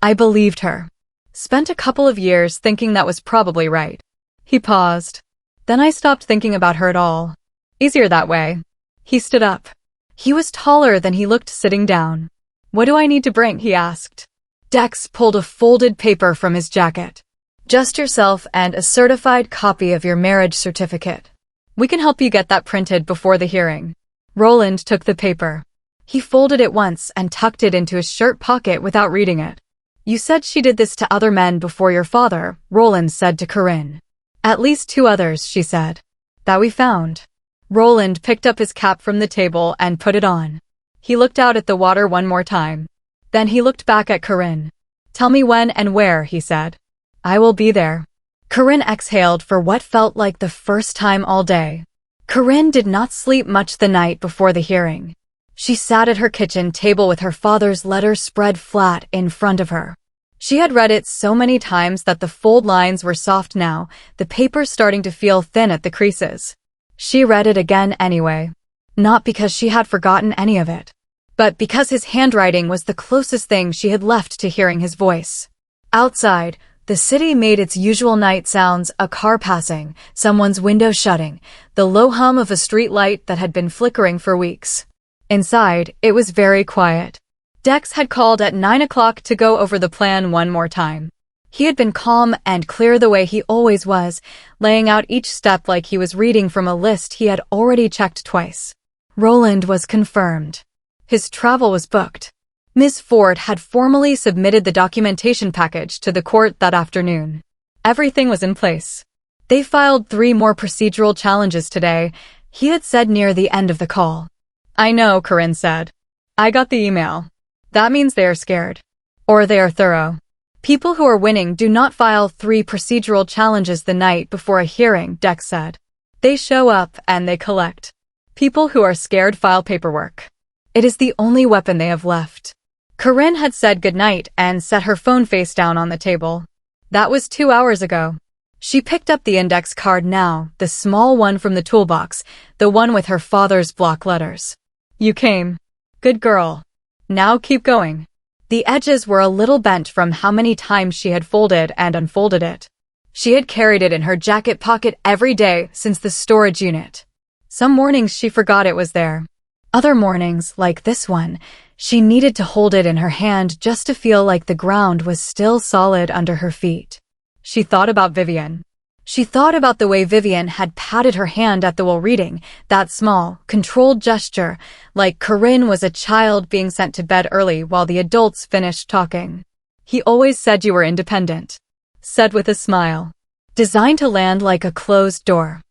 I believed her. Spent a couple of years thinking that was probably right. He paused. Then I stopped thinking about her at all. Easier that way. He stood up. He was taller than he looked sitting down. What do I need to bring? He asked. Dex pulled a folded paper from his jacket. Just yourself and a certified copy of your marriage certificate. We can help you get that printed before the hearing. Roland took the paper. He folded it once and tucked it into his shirt pocket without reading it. You said she did this to other men before your father, Roland said to Corinne. At least 2 others, she said. That we found. Roland picked up his cap from the table and put it on. He looked out at the water one more time. Then he looked back at Corinne. Tell me when and where, he said. I will be there. Corinne exhaled for what felt like the first time all day. Corinne did not sleep much the night before the hearing. She sat at her kitchen table with her father's letter spread flat in front of her. She had read it so many times that the fold lines were soft now, the paper starting to feel thin at the creases. She read it again anyway. Not because she had forgotten any of it, but because his handwriting was the closest thing she had left to hearing his voice. Outside, the city made its usual night sounds, a car passing, someone's window shutting, the low hum of a street light that had been flickering for weeks. Inside, it was very quiet. Dex had called at 9 o'clock to go over the plan one more time. He had been calm and clear the way he always was, laying out each step like he was reading from a list he had already checked twice. Roland was confirmed. His travel was booked. Ms. Ford had formally submitted the documentation package to the court that afternoon. Everything was in place. They filed 3 more procedural challenges today, he had said near the end of the call. I know, Corinne said. I got the email. That means they are scared. Or they are thorough. People who are winning do not file 3 procedural challenges the night before a hearing, Dex said. They show up and they collect. People who are scared file paperwork. It is the only weapon they have left. Corinne had said goodnight and set her phone face down on the table. That was 2 hours ago. She picked up the index card now, the small one from the toolbox, the one with her father's block letters. You came. Good girl. Now keep going. The edges were a little bent from how many times she had folded and unfolded it. She had carried it in her jacket pocket every day since the storage unit. Some mornings she forgot it was there. Other mornings, like this one, she needed to hold it in her hand just to feel like the ground was still solid under her feet. She thought about Vivian. She thought about the way Vivian had patted her hand at the while reading, that small, controlled gesture, like Corinne was a child being sent to bed early while the adults finished talking. He always said you were independent. Said with a smile. Designed to land like a closed door.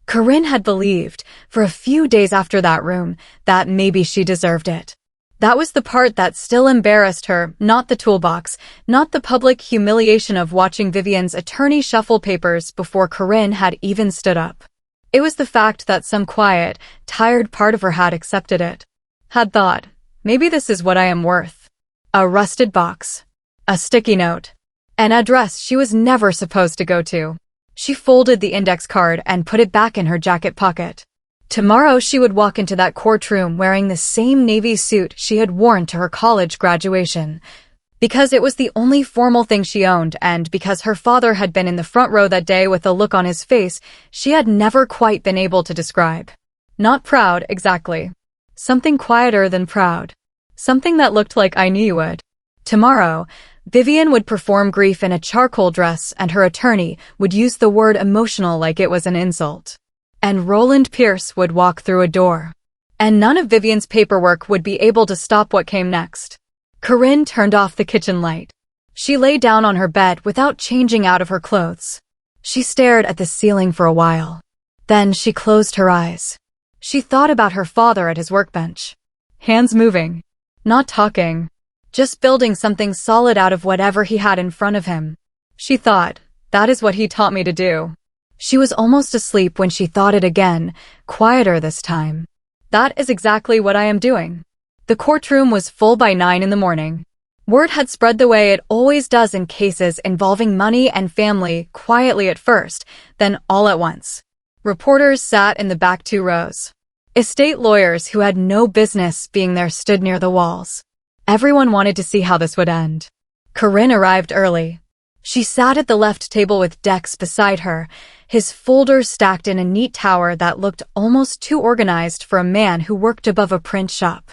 Corinne had believed, for a few days after that room, that maybe she deserved it. That was the part that still embarrassed her, not the toolbox, not the public humiliation of watching Vivian's attorney shuffle papers before Corinne had even stood up. It was the fact that some quiet, tired part of her had accepted it. Had thought, maybe this is what I am worth. A rusted box. A sticky note. An address she was never supposed to go to. She folded the index card and put it back in her jacket pocket. Tomorrow she would walk into that courtroom wearing the same navy suit she had worn to her college graduation. Because it was the only formal thing she owned, and because her father had been in the front row that day with a look on his face she had never quite been able to describe. Not proud, exactly. Something quieter than proud. Something that looked like I knew you would. Tomorrow, Vivian would perform grief in a charcoal dress and her attorney would use the word emotional like it was an insult. And Roland Pierce would walk through a door. And none of Vivian's paperwork would be able to stop what came next. Corinne turned off the kitchen light. She lay down on her bed without changing out of her clothes. She stared at the ceiling for a while. Then she closed her eyes. She thought about her father at his workbench. Hands moving. Not talking. Just building something solid out of whatever he had in front of him. She thought, that is what he taught me to do. She was almost asleep when she thought it again, quieter this time. That is exactly what I am doing. The courtroom was full by 9 in the morning. Word had spread the way it always does in cases involving money and family, quietly at first, then all at once. Reporters sat in the back 2 rows. Estate lawyers who had no business being there stood near the walls. Everyone wanted to see how this would end. Corinne arrived early. She sat at the left table with Dex beside her, his folders stacked in a neat tower that looked almost too organized for a man who worked above a print shop.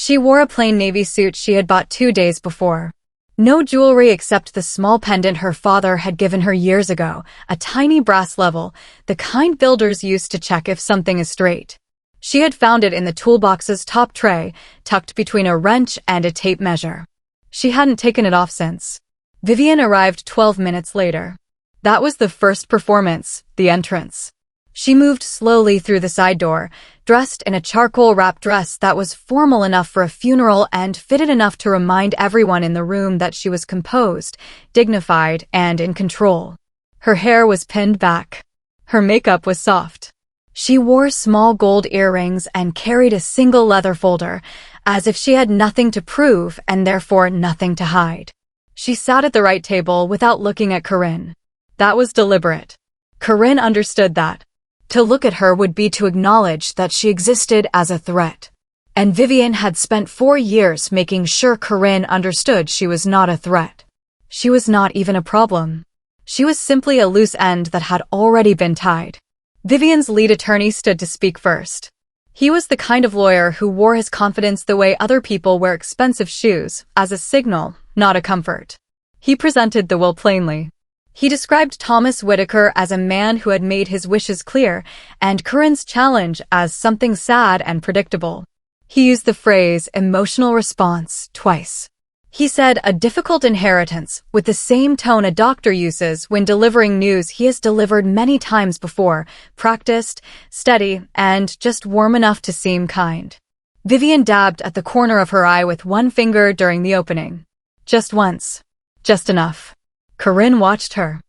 She wore a plain navy suit she had bought 2 days before. No jewelry except the small pendant her father had given her years ago, a tiny brass level, the kind builders used to check if something is straight. She had found it in the toolbox's top tray, tucked between a wrench and a tape measure. She hadn't taken it off since. Vivian arrived 12 minutes later. That was the first performance, the entrance. She moved slowly through the side door, dressed in a charcoal-wrapped dress that was formal enough for a funeral and fitted enough to remind everyone in the room that she was composed, dignified, and in control. Her hair was pinned back. Her makeup was soft. She wore small gold earrings and carried a single leather folder, as if she had nothing to prove and therefore nothing to hide. She sat at the right table without looking at Corinne. That was deliberate. Corinne understood that. To look at her would be to acknowledge that she existed as a threat. And Vivian had spent 4 years making sure Corinne understood she was not a threat. She was not even a problem. She was simply a loose end that had already been tied. Vivian's lead attorney stood to speak first. He was the kind of lawyer who wore his confidence the way other people wear expensive shoes, as a signal, not a comfort. He presented the will plainly. He described Thomas Whitaker as a man who had made his wishes clear, and Corinne's challenge as something sad and predictable. He used the phrase emotional response twice. He said a difficult inheritance, with the same tone a doctor uses when delivering news he has delivered many times before, practiced, steady, and just warm enough to seem kind. Vivian dabbed at the corner of her eye with one finger during the opening. Just once. Just enough. Corinne watched her.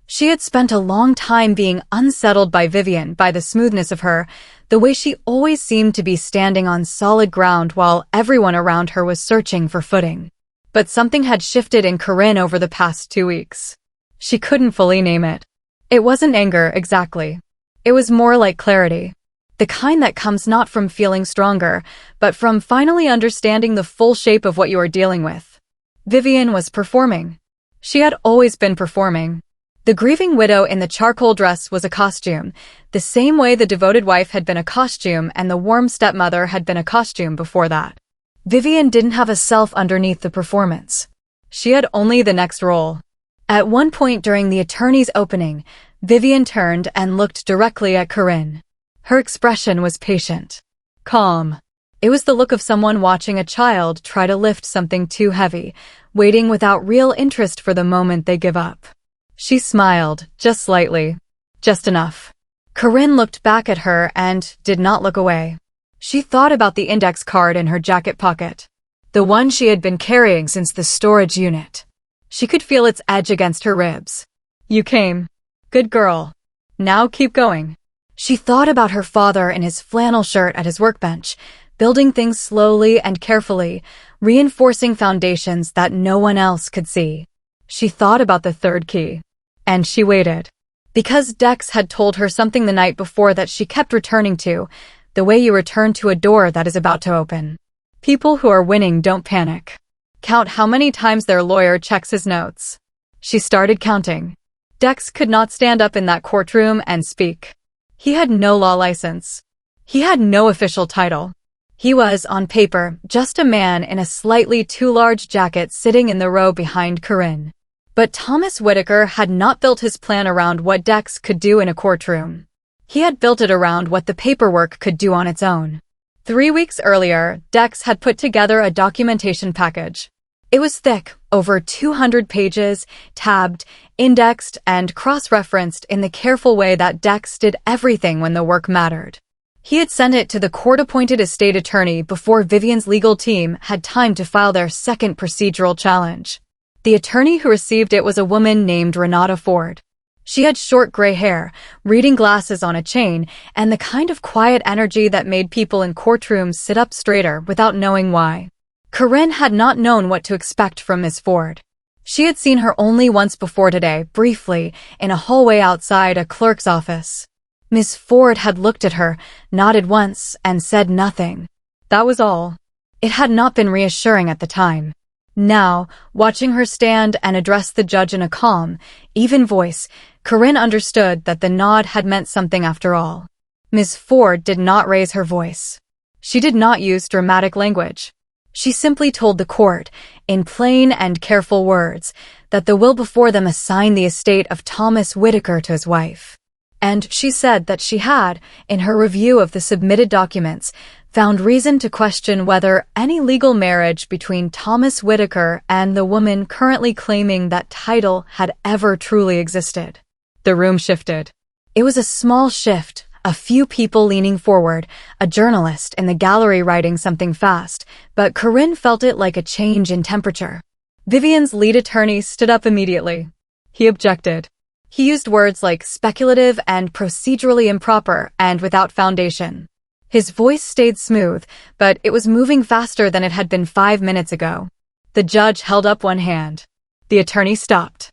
She had spent a long time being unsettled by Vivian, by the smoothness of her, the way she always seemed to be standing on solid ground while everyone around her was searching for footing. But something had shifted in Corinne over the past 2 weeks. She couldn't fully name it. It wasn't anger, exactly. It was more like clarity. The kind that comes not from feeling stronger, but from finally understanding the full shape of what you are dealing with. Vivian was performing. She had always been performing. The grieving widow in the charcoal dress was a costume, the same way the devoted wife had been a costume and the warm stepmother had been a costume before that. Vivian didn't have a self underneath the performance. She had only the next role. At one point during the attorney's opening, Vivian turned and looked directly at Corinne. Her expression was patient, calm. It was the look of someone watching a child try to lift something too heavy, waiting without real interest for the moment they give up. She smiled, just slightly. Just enough. Corinne looked back at her and did not look away. She thought about the index card in her jacket pocket. The one she had been carrying since the storage unit. She could feel its edge against her ribs. You came. Good girl. Now keep going. She thought about her father in his flannel shirt at his workbench, building things slowly and carefully, reinforcing foundations that no one else could see. She thought about the third key. And she waited. Because Dex had told her something the night before that she kept returning to, the way you return to a door that is about to open. People who are winning don't panic. Count how many times their lawyer checks his notes. She started counting. Dex could not stand up in that courtroom and speak. He had no law license. He had no official title. He was, on paper, just a man in a slightly too large jacket sitting in the row behind Corinne. But Thomas Whitaker had not built his plan around what Dex could do in a courtroom. He had built it around what the paperwork could do on its own. 3 weeks earlier, Dex had put together a documentation package. It was thick, over 200 pages, tabbed, indexed, and cross-referenced in the careful way that Dex did everything when the work mattered. He had sent it to the court-appointed estate attorney before Vivian's legal team had time to file their second procedural challenge. The attorney who received it was a woman named Renata Ford. She had short gray hair, reading glasses on a chain, and the kind of quiet energy that made people in courtrooms sit up straighter without knowing why. Corinne had not known what to expect from Miss Ford. She had seen her only once before today, briefly, in a hallway outside a clerk's office. Miss Ford had looked at her, nodded once, and said nothing. That was all. It had not been reassuring at the time. Now, watching her stand and address the judge in a calm, even voice, Corinne understood that the nod had meant something after all. Miss Ford did not raise her voice. She did not use dramatic language. She simply told the court, in plain and careful words, that the will before them assigned the estate of Thomas Whitaker to his wife. And she said that she had, in her review of the submitted documents, found reason to question whether any legal marriage between Thomas Whitaker and the woman currently claiming that title had ever truly existed. The room shifted. It was a small shift, a few people leaning forward, a journalist in the gallery writing something fast, but Corinne felt it like a change in temperature. Vivian's lead attorney stood up immediately. He objected. He used words like speculative and procedurally improper and without foundation. His voice stayed smooth, but it was moving faster than it had been 5 minutes ago. The judge held up one hand. The attorney stopped.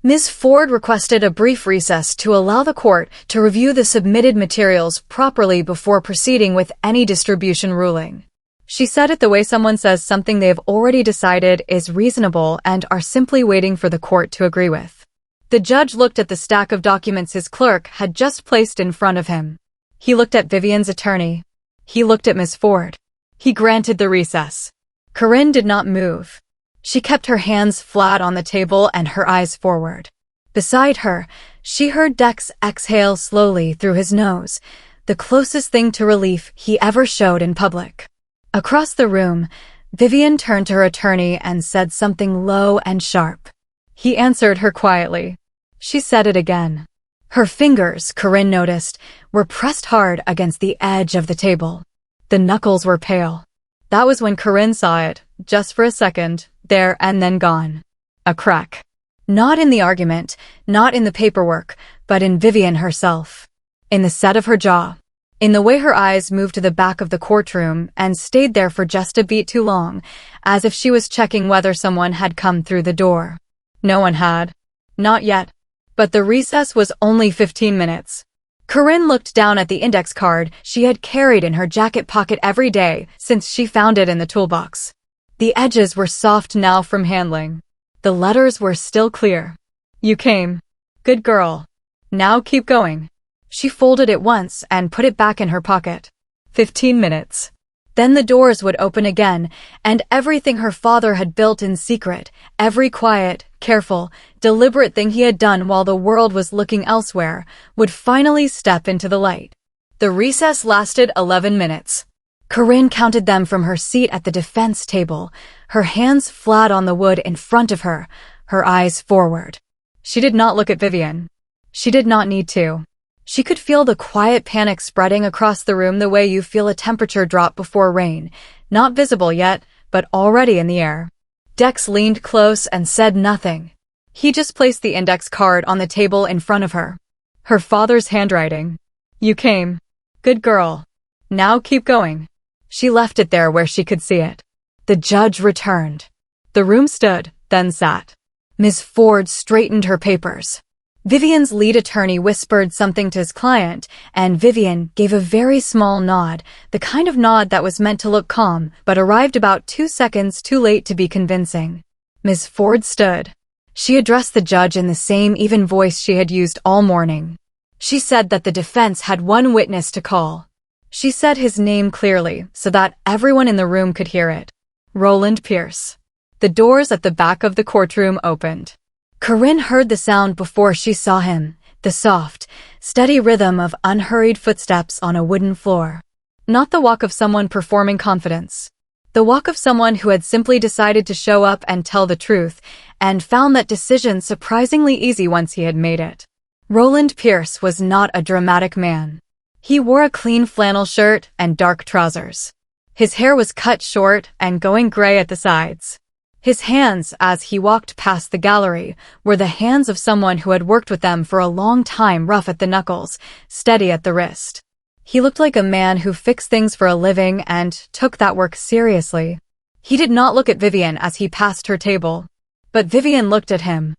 Ms. Ford requested a brief recess to allow the court to review the submitted materials properly before proceeding with any distribution ruling. She said it the way someone says something they have already decided is reasonable and are simply waiting for the court to agree with. The judge looked at the stack of documents his clerk had just placed in front of him. He looked at Vivian's attorney. He looked at Miss Ford. He granted the recess. Corinne did not move. She kept her hands flat on the table and her eyes forward. Beside her, she heard Dex exhale slowly through his nose, the closest thing to relief he ever showed in public. Across the room, Vivian turned to her attorney and said something low and sharp. He answered her quietly. She said it again. Her fingers, Corinne noticed, were pressed hard against the edge of the table. The knuckles were pale. That was when Corinne saw it, just for a second, there and then gone. A crack. Not in the argument, not in the paperwork, but in Vivian herself. In the set of her jaw. In the way her eyes moved to the back of the courtroom and stayed there for just a beat too long, as if she was checking whether someone had come through the door. No one had. Not yet. But the recess was only 15 minutes. Corinne looked down at the index card she had carried in her jacket pocket every day since she found it in the toolbox. The edges were soft now from handling. The letters were still clear. You came. Good girl. Now keep going. She folded it once and put it back in her pocket. 15 minutes. Then the doors would open again, and everything her father had built in secret, every quiet, careful, deliberate thing he had done while the world was looking elsewhere, would finally step into the light. The recess lasted 11 minutes. Corinne counted them from her seat at the defense table, her hands flat on the wood in front of her, her eyes forward. She did not look at Vivian. She did not need to. She could feel the quiet panic spreading across the room the way you feel a temperature drop before rain, not visible yet, but already in the air. Dex leaned close and said nothing. He just placed the index card on the table in front of her. Her father's handwriting. You came. Good girl. Now keep going. She left it there where she could see it. The judge returned. The room stood, then sat. Miss Ford straightened her papers. Vivian's lead attorney whispered something to his client, and Vivian gave a very small nod, the kind of nod that was meant to look calm, but arrived about 2 seconds too late to be convincing. Miss Ford stood. She addressed the judge in the same even voice she had used all morning. She said that the defense had one witness to call. She said his name clearly, so that everyone in the room could hear it. Roland Pierce. The doors at the back of the courtroom opened. Corinne heard the sound before she saw him, the soft, steady rhythm of unhurried footsteps on a wooden floor. Not the walk of someone performing confidence. The walk of someone who had simply decided to show up and tell the truth, and found that decision surprisingly easy once he had made it. Roland Pierce was not a dramatic man. He wore a clean flannel shirt and dark trousers. His hair was cut short and going gray at the sides. His hands, as he walked past the gallery, were the hands of someone who had worked with them for a long time, rough at the knuckles, steady at the wrist. He looked like a man who fixed things for a living and took that work seriously. He did not look at Vivian as he passed her table. But Vivian looked at him.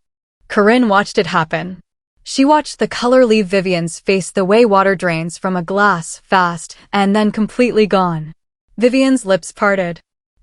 Corinne watched it happen. She watched the color leave Vivian's face the way water drains from a glass, fast, and then completely gone. Vivian's lips parted.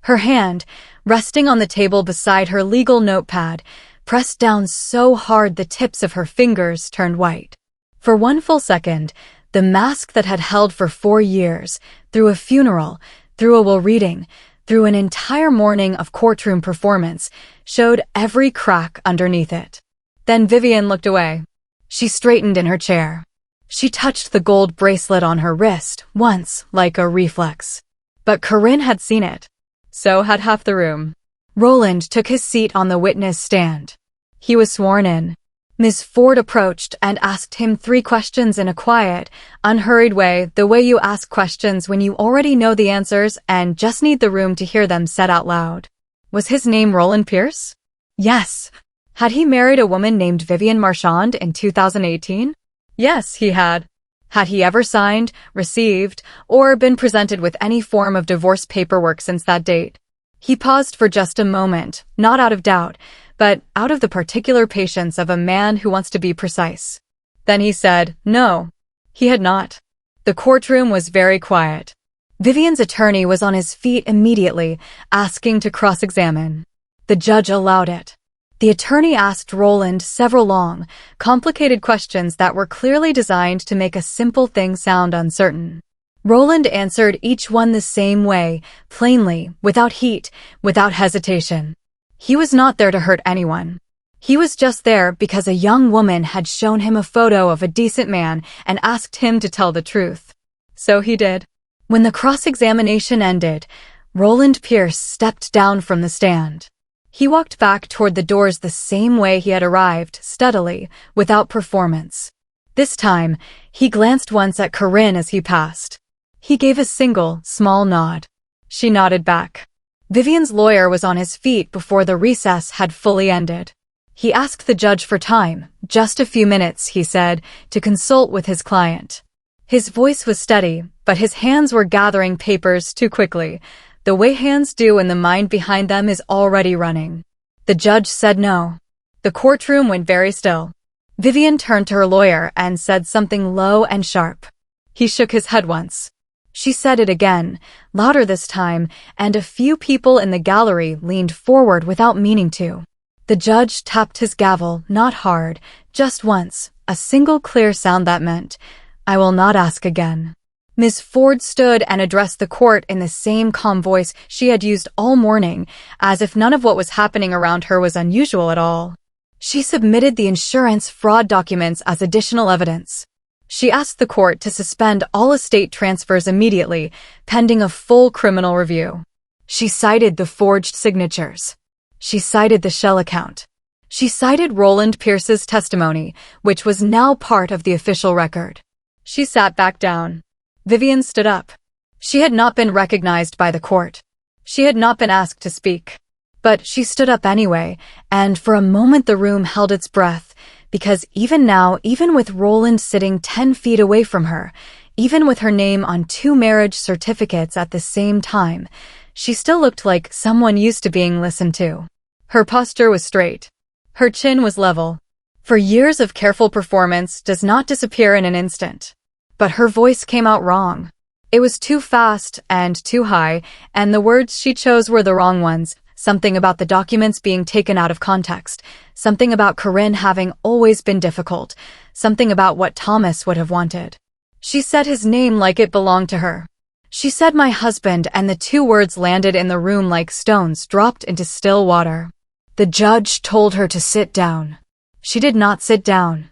Her hand, resting on the table beside her legal notepad, pressed down so hard the tips of her fingers turned white. For one full second, the mask that had held for 4 years, through a funeral, through a will reading, through an entire morning of courtroom performance, showed every crack underneath it. Then Vivian looked away. She straightened in her chair. She touched the gold bracelet on her wrist, once, like a reflex. But Corinne had seen it. So had half the room. Roland took his seat on the witness stand. He was sworn in. Ms. Ford approached and asked him 3 questions in a quiet, unhurried way, the way you ask questions when you already know the answers and just need the room to hear them said out loud. Was his name Roland Pierce? Yes. Had he married a woman named Vivian Marchand in 2018? Yes, he had. Had he ever signed, received, or been presented with any form of divorce paperwork since that date? He paused for just a moment, not out of doubt, but out of the particular patience of a man who wants to be precise. Then he said, no, he had not. The courtroom was very quiet. Vivian's attorney was on his feet immediately, asking to cross-examine. The judge allowed it. The attorney asked Roland several long, complicated questions that were clearly designed to make a simple thing sound uncertain. Roland answered each one the same way, plainly, without heat, without hesitation. He was not there to hurt anyone. He was just there because a young woman had shown him a photo of a decent man and asked him to tell the truth. So he did. When the cross-examination ended, Roland Pierce stepped down from the stand. He walked back toward the doors the same way he had arrived, steadily, without performance. This time, he glanced once at Corinne as he passed. He gave a single, small nod. She nodded back. Vivian's lawyer was on his feet before the recess had fully ended. He asked the judge for time, just a few minutes, he said, to consult with his client. His voice was steady, but his hands were gathering papers too quickly, the way hands do when the mind behind them is already running. The judge said no. The courtroom went very still. Vivian turned to her lawyer and said something low and sharp. He shook his head once. She said it again, louder this time, and a few people in the gallery leaned forward without meaning to. The judge tapped his gavel, not hard, just once, a single clear sound that meant, I will not ask again. Ms. Ford stood and addressed the court in the same calm voice she had used all morning, as if none of what was happening around her was unusual at all. She submitted the insurance fraud documents as additional evidence. She asked the court to suspend all estate transfers immediately, pending a full criminal review. She cited the forged signatures. She cited the shell account. She cited Roland Pierce's testimony, which was now part of the official record. She sat back down. Vivian stood up. She had not been recognized by the court. She had not been asked to speak. But she stood up anyway, and for a moment the room held its breath, because even now, even with Roland sitting 10 feet away from her, even with her name on 2 marriage certificates at the same time, she still looked like someone used to being listened to. Her posture was straight. Her chin was level. For years of careful performance does not disappear in an instant. But her voice came out wrong. It was too fast and too high, and the words she chose were the wrong ones. Something about the documents being taken out of context, something about Corinne having always been difficult, something about what Thomas would have wanted. She said his name like it belonged to her. She said my husband, and the 2 words landed in the room like stones dropped into still water. The judge told her to sit down. She did not sit down.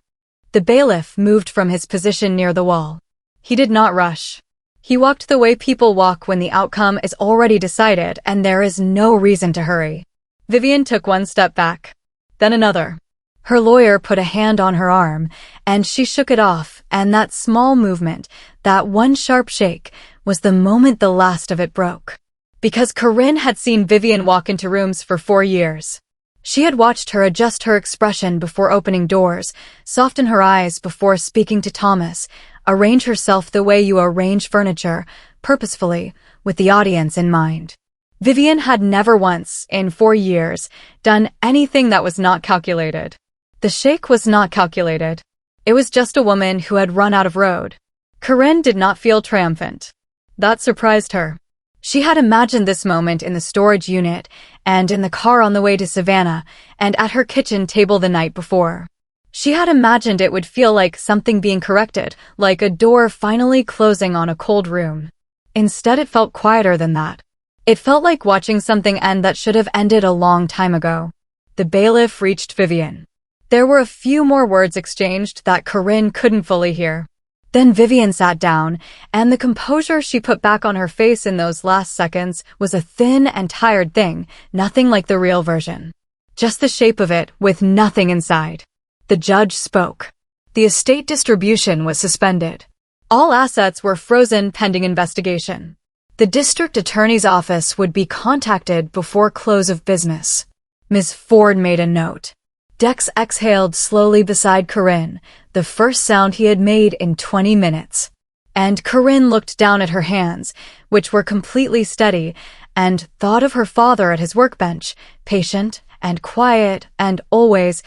The bailiff moved from his position near the wall. He did not rush. He walked the way people walk when the outcome is already decided and there is no reason to hurry. Vivian took 1 step back, then another. Her lawyer put a hand on her arm, and she shook it off, and that small movement, that one sharp shake, was the moment the last of it broke. Because Corinne had seen Vivian walk into rooms for 4 years. She had watched her adjust her expression before opening doors, soften her eyes before speaking to Thomas, arrange herself the way you arrange furniture, purposefully, with the audience in mind. Vivian had never once, in 4 years, done anything that was not calculated. The shake was not calculated. It was just a woman who had run out of road. Corinne did not feel triumphant. That surprised her. She had imagined this moment in the storage unit, and in the car on the way to Savannah, and at her kitchen table the night before. She had imagined it would feel like something being corrected, like a door finally closing on a cold room. Instead, it felt quieter than that. It felt like watching something end that should have ended a long time ago. The bailiff reached Vivian. There were a few more words exchanged that Corinne couldn't fully hear. Then Vivian sat down, and the composure she put back on her face in those last seconds was a thin and tired thing, nothing like the real version. Just the shape of it, with nothing inside. The judge spoke. The estate distribution was suspended. All assets were frozen pending investigation. The district attorney's office would be contacted before close of business. Ms. Ford made a note. Dex exhaled slowly beside Corinne, the first sound he had made in 20 minutes. And Corinne looked down at her hands, which were completely steady, and thought of her father at his workbench, patient and quiet and always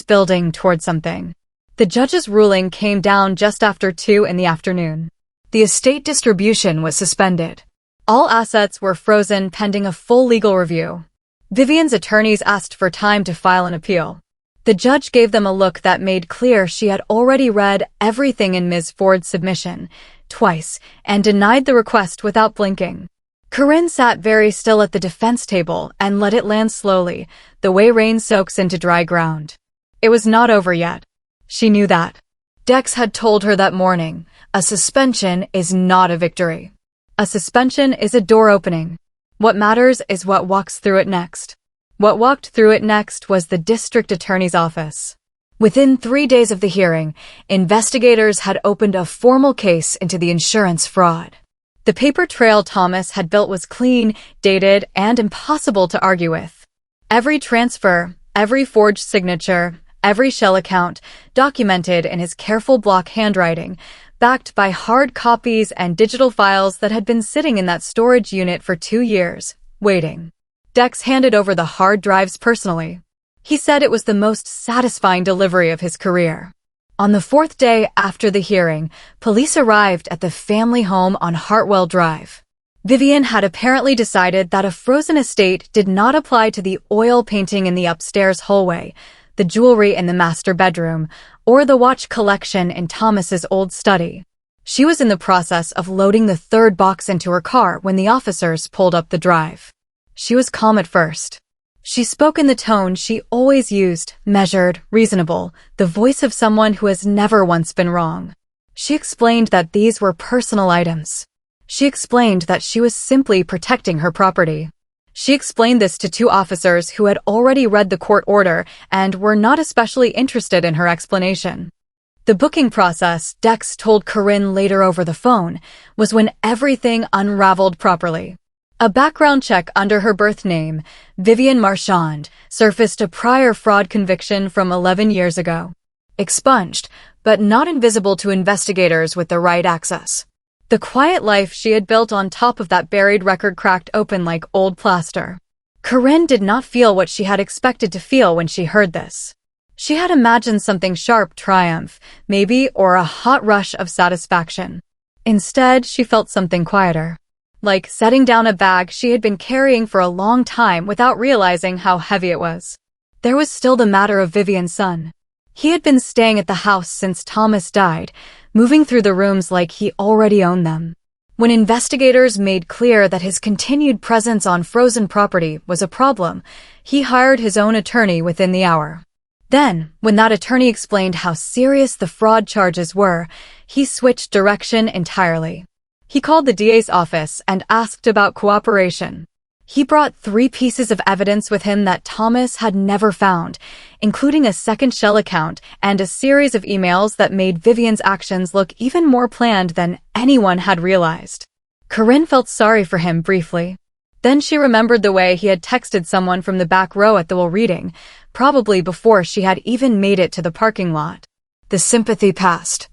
building toward something. The judge's ruling came down just after 2 in the afternoon. The estate distribution was suspended. All assets were frozen pending a full legal review. Vivian's attorneys asked for time to file an appeal. The judge gave them a look that made clear she had already read everything in Ms. Ford's submission, twice, and denied the request without blinking. Corinne sat very still at the defense table and let it land slowly, the way rain soaks into dry ground. It was not over yet. She knew that. Dex had told her that morning, a suspension is not a victory. A suspension is a door opening. What matters is what walks through it next. What walked through it next was the district attorney's office. Within 3 days of the hearing, investigators had opened a formal case into the insurance fraud. The paper trail Thomas had built was clean, dated, and impossible to argue with. Every transfer, every forged signature, every shell account, documented in his careful block handwriting, backed by hard copies and digital files that had been sitting in that storage unit for 2 years, waiting. Dex handed over the hard drives personally. He said it was the most satisfying delivery of his career. On the 4th day after the hearing, police arrived at the family home on Hartwell Drive. Vivian had apparently decided that a frozen estate did not apply to the oil painting in the upstairs hallway, the jewelry in the master bedroom, or the watch collection in Thomas's old study. She was in the process of loading the 3rd box into her car when the officers pulled up the drive. She was calm at first. She spoke in the tone she always used, measured, reasonable, the voice of someone who has never once been wrong. She explained that these were personal items. She explained that she was simply protecting her property. She explained this to 2 officers who had already read the court order and were not especially interested in her explanation. The booking process, Dex told Corinne later over the phone, was when everything unraveled properly. A background check under her birth name, Vivian Marchand, surfaced a prior fraud conviction from 11 years ago. Expunged, but not invisible to investigators with the right access. The quiet life she had built on top of that buried record cracked open like old plaster. Corinne did not feel what she had expected to feel when she heard this. She had imagined something sharp triumph, maybe, or a hot rush of satisfaction. Instead, she felt something quieter. Like setting down a bag she had been carrying for a long time without realizing how heavy it was. There was still the matter of Vivian's son. He had been staying at the house since Thomas died, moving through the rooms like he already owned them. When investigators made clear that his continued presence on frozen property was a problem, he hired his own attorney within the hour. Then, when that attorney explained how serious the fraud charges were, he switched direction entirely. He called the DA's office and asked about cooperation. He brought 3 pieces of evidence with him that Thomas had never found, including a second shell account and a series of emails that made Vivian's actions look even more planned than anyone had realized. Corinne felt sorry for him briefly. Then she remembered the way he had texted someone from the back row at the will reading, probably before she had even made it to the parking lot. The sympathy passed.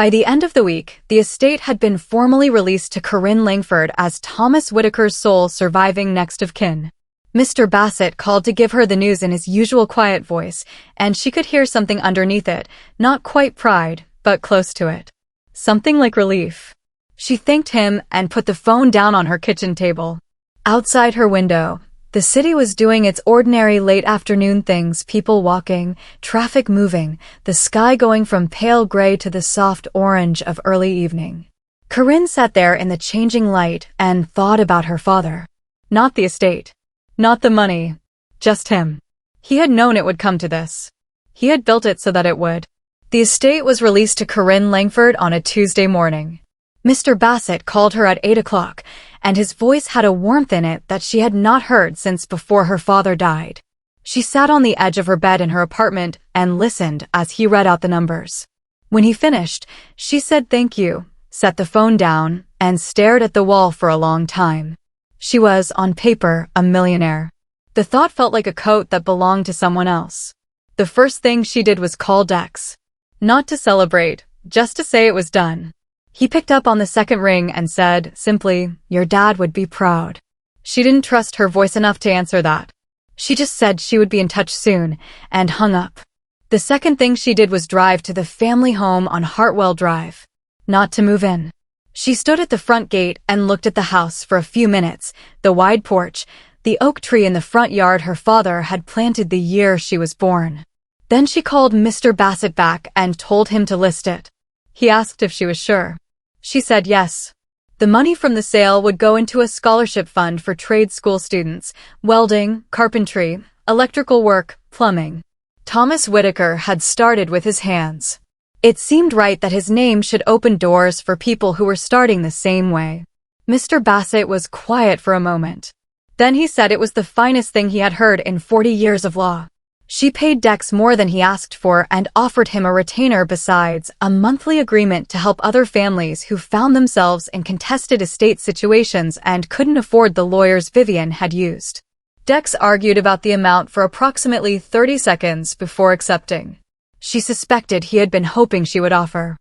By the end of the week, the estate had been formally released to Corinne Langford as Thomas Whitaker's sole surviving next of kin. Mr. Bassett called to give her the news in his usual quiet voice, and she could hear something underneath it, not quite pride, but close to it. Something like relief. She thanked him and put the phone down on her kitchen table. Outside her window, the city was doing its ordinary late afternoon things, people walking, traffic moving, the sky going from pale gray to the soft orange of early evening. Corinne sat there in the changing light and thought about her father. Not the estate. Not the money. Just him. He had known it would come to this. He had built it so that it would. The estate was released to Corinne Langford on a Tuesday morning. Mr. Bassett called her at 8 o'clock, and his voice had a warmth in it that she had not heard since before her father died. She sat on the edge of her bed in her apartment and listened as he read out the numbers. When he finished, she said thank you, set the phone down, and stared at the wall for a long time. She was, on paper, a millionaire. The thought felt like a coat that belonged to someone else. The first thing she did was call Dex. Not to celebrate, just to say it was done. He picked up on the second ring and said, simply, "Your dad would be proud." She didn't trust her voice enough to answer that. She just said she would be in touch soon, and hung up. The second thing she did was drive to the family home on Hartwell Drive. Not to move in. She stood at the front gate and looked at the house for a few minutes, the wide porch, the oak tree in the front yard her father had planted the year she was born. Then she called Mr. Bassett back and told him to list it. He asked if she was sure. She said yes. The money from the sale would go into a scholarship fund for trade school students, welding, carpentry, electrical work, plumbing. Thomas Whitaker had started with his hands. It seemed right that his name should open doors for people who were starting the same way. Mr. Bassett was quiet for a moment. Then he said it was the finest thing he had heard in 40 years of law. She paid Dex more than he asked for and offered him a retainer besides a monthly agreement to help other families who found themselves in contested estate situations and couldn't afford the lawyers Vivian had used. Dex argued about the amount for approximately 30 seconds before accepting. She suspected he had been hoping she would offer.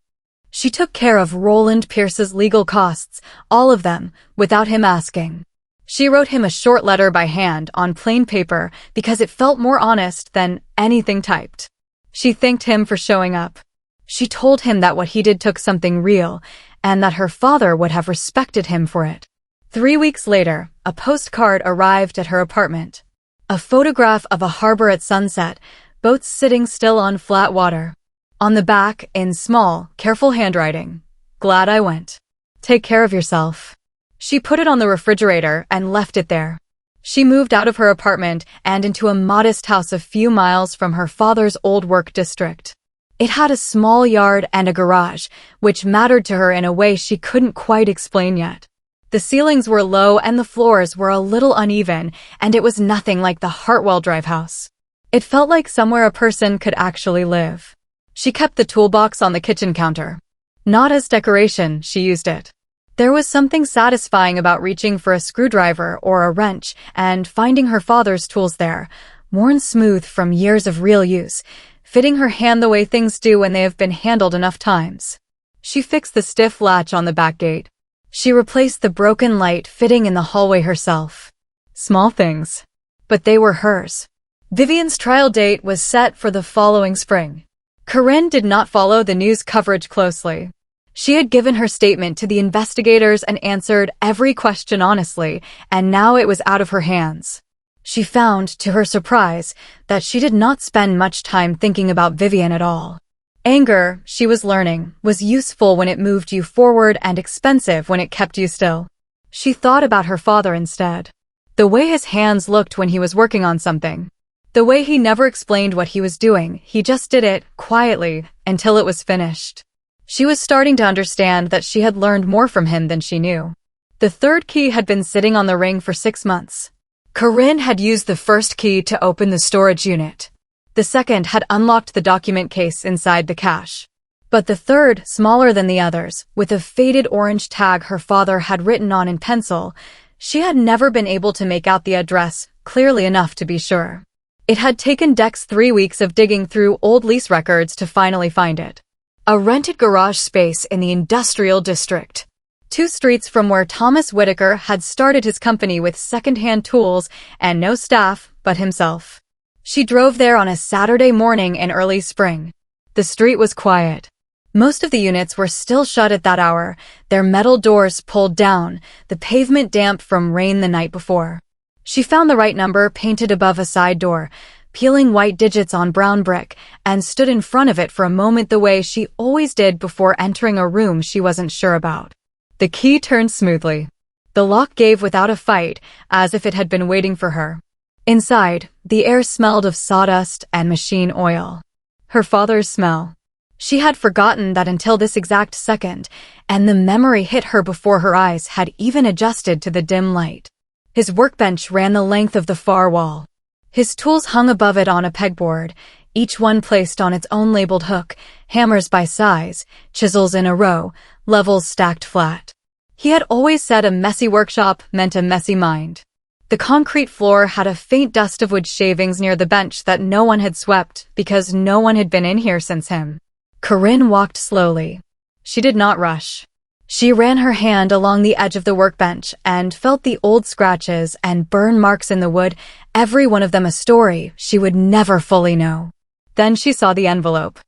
She took care of Roland Pierce's legal costs, all of them, without him asking. She wrote him a short letter by hand on plain paper because it felt more honest than anything typed. She thanked him for showing up. She told him that what he did took something real and that her father would have respected him for it. 3 weeks later, a postcard arrived at her apartment. A photograph of a harbor at sunset, boats sitting still on flat water. On the back, in small, careful handwriting, "Glad I went. Take care of yourself." She put it on the refrigerator and left it there. She moved out of her apartment and into a modest house a few miles from her father's old work district. It had a small yard and a garage, which mattered to her in a way she couldn't quite explain yet. The ceilings were low and the floors were a little uneven, and it was nothing like the Hartwell Drive house. It felt like somewhere a person could actually live. She kept the toolbox on the kitchen counter. Not as decoration, she used it. There was something satisfying about reaching for a screwdriver or a wrench and finding her father's tools there, worn smooth from years of real use, fitting her hand the way things do when they have been handled enough times. She fixed the stiff latch on the back gate. She replaced the broken light fitting in the hallway herself. Small things. But they were hers. Vivian's trial date was set for the following spring. Corinne did not follow the news coverage closely. She had given her statement to the investigators and answered every question honestly, and now it was out of her hands. She found, to her surprise, that she did not spend much time thinking about Vivian at all. Anger, she was learning, was useful when it moved you forward and expensive when it kept you still. She thought about her father instead. The way his hands looked when he was working on something. The way he never explained what he was doing, he just did it, quietly, until it was finished. She was starting to understand that she had learned more from him than she knew. The third key had been sitting on the ring for 6 months. Corinne had used the first key to open the storage unit. The second had unlocked the document case inside the cache. But the third, smaller than the others, with a faded orange tag her father had written on in pencil, she had never been able to make out the address clearly enough to be sure. It had taken Dex 3 weeks of digging through old lease records to finally find it. a rented garage space in the industrial district. 2 streets from where Thomas Whitaker had started his company with second-hand tools and no staff but himself. She drove there on a Saturday morning in early spring. The street was quiet. Most of the units were still shut at that hour, their metal doors pulled down, the pavement damp from rain the night before. She found the right number painted above a side door, peeling white digits on brown brick, and stood in front of it for a moment the way she always did before entering a room she wasn't sure about. The key turned smoothly. The lock gave without a fight, as if it had been waiting for her. Inside, the air smelled of sawdust and machine oil. Her father's smell. She had forgotten that until this exact second, and the memory hit her before her eyes had even adjusted to the dim light. His workbench ran the length of the far wall. His tools hung above it on a pegboard, each one placed on its own labeled hook, hammers by size, chisels in a row, levels stacked flat. He had always said a messy workshop meant a messy mind. The concrete floor had a faint dust of wood shavings near the bench that no one had swept because no one had been in here since him. Corinne walked slowly. She did not rush. She ran her hand along the edge of the workbench and felt the old scratches and burn marks in the wood, every one of them a story she would never fully know. Then she saw the envelope.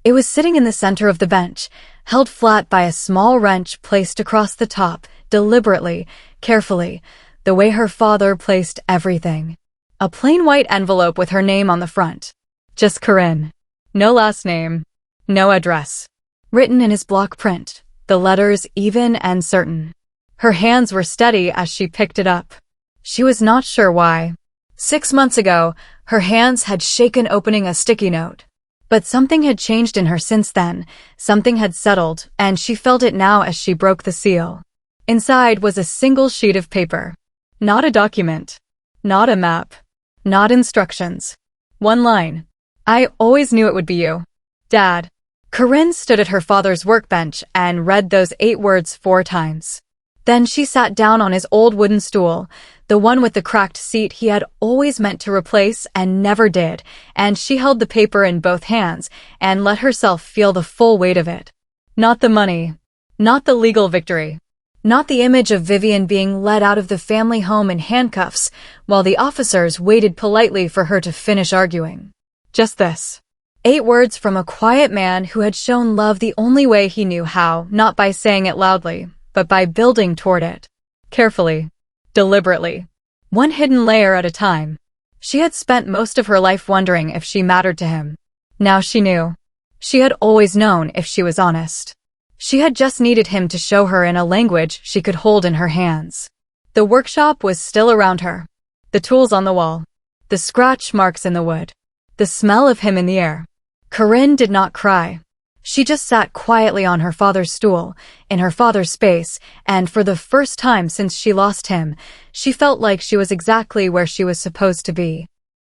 It was sitting in the center of the bench, held flat by a small wrench placed across the top, deliberately, carefully, the way her father placed everything. A plain white envelope with her name on the front. Just Corinne. No last name. No address. Written in his block print, the letters even and certain. Her hands were steady as she picked it up. She was not sure why. 6 months ago, her hands had shaken opening a sticky note. But something had changed in her since then, something had settled, and she felt it now as she broke the seal. Inside was a single sheet of paper. Not a document. Not a map. Not instructions. One line. I always knew it would be you. Dad. Corinne stood at her father's workbench and read those 8 words 4 times. Then she sat down on his old wooden stool, the one with the cracked seat he had always meant to replace and never did, and she held the paper in both hands and let herself feel the full weight of it. Not the money. Not the legal victory. Not the image of Vivian being led out of the family home in handcuffs while the officers waited politely for her to finish arguing. Just this. 8 words from a quiet man who had shown love the only way he knew how, not by saying it loudly, but by building toward it. Carefully. Deliberately. One hidden layer at a time. She had spent most of her life wondering if she mattered to him. Now she knew. She had always known if she was honest. She had just needed him to show her in a language she could hold in her hands. The workshop was still around her. The tools on the wall. The scratch marks in the wood. The smell of him in the air. Corinne did not cry. She just sat quietly on her father's stool, in her father's space, and for the first time since she lost him, she felt like she was exactly where she was supposed to be.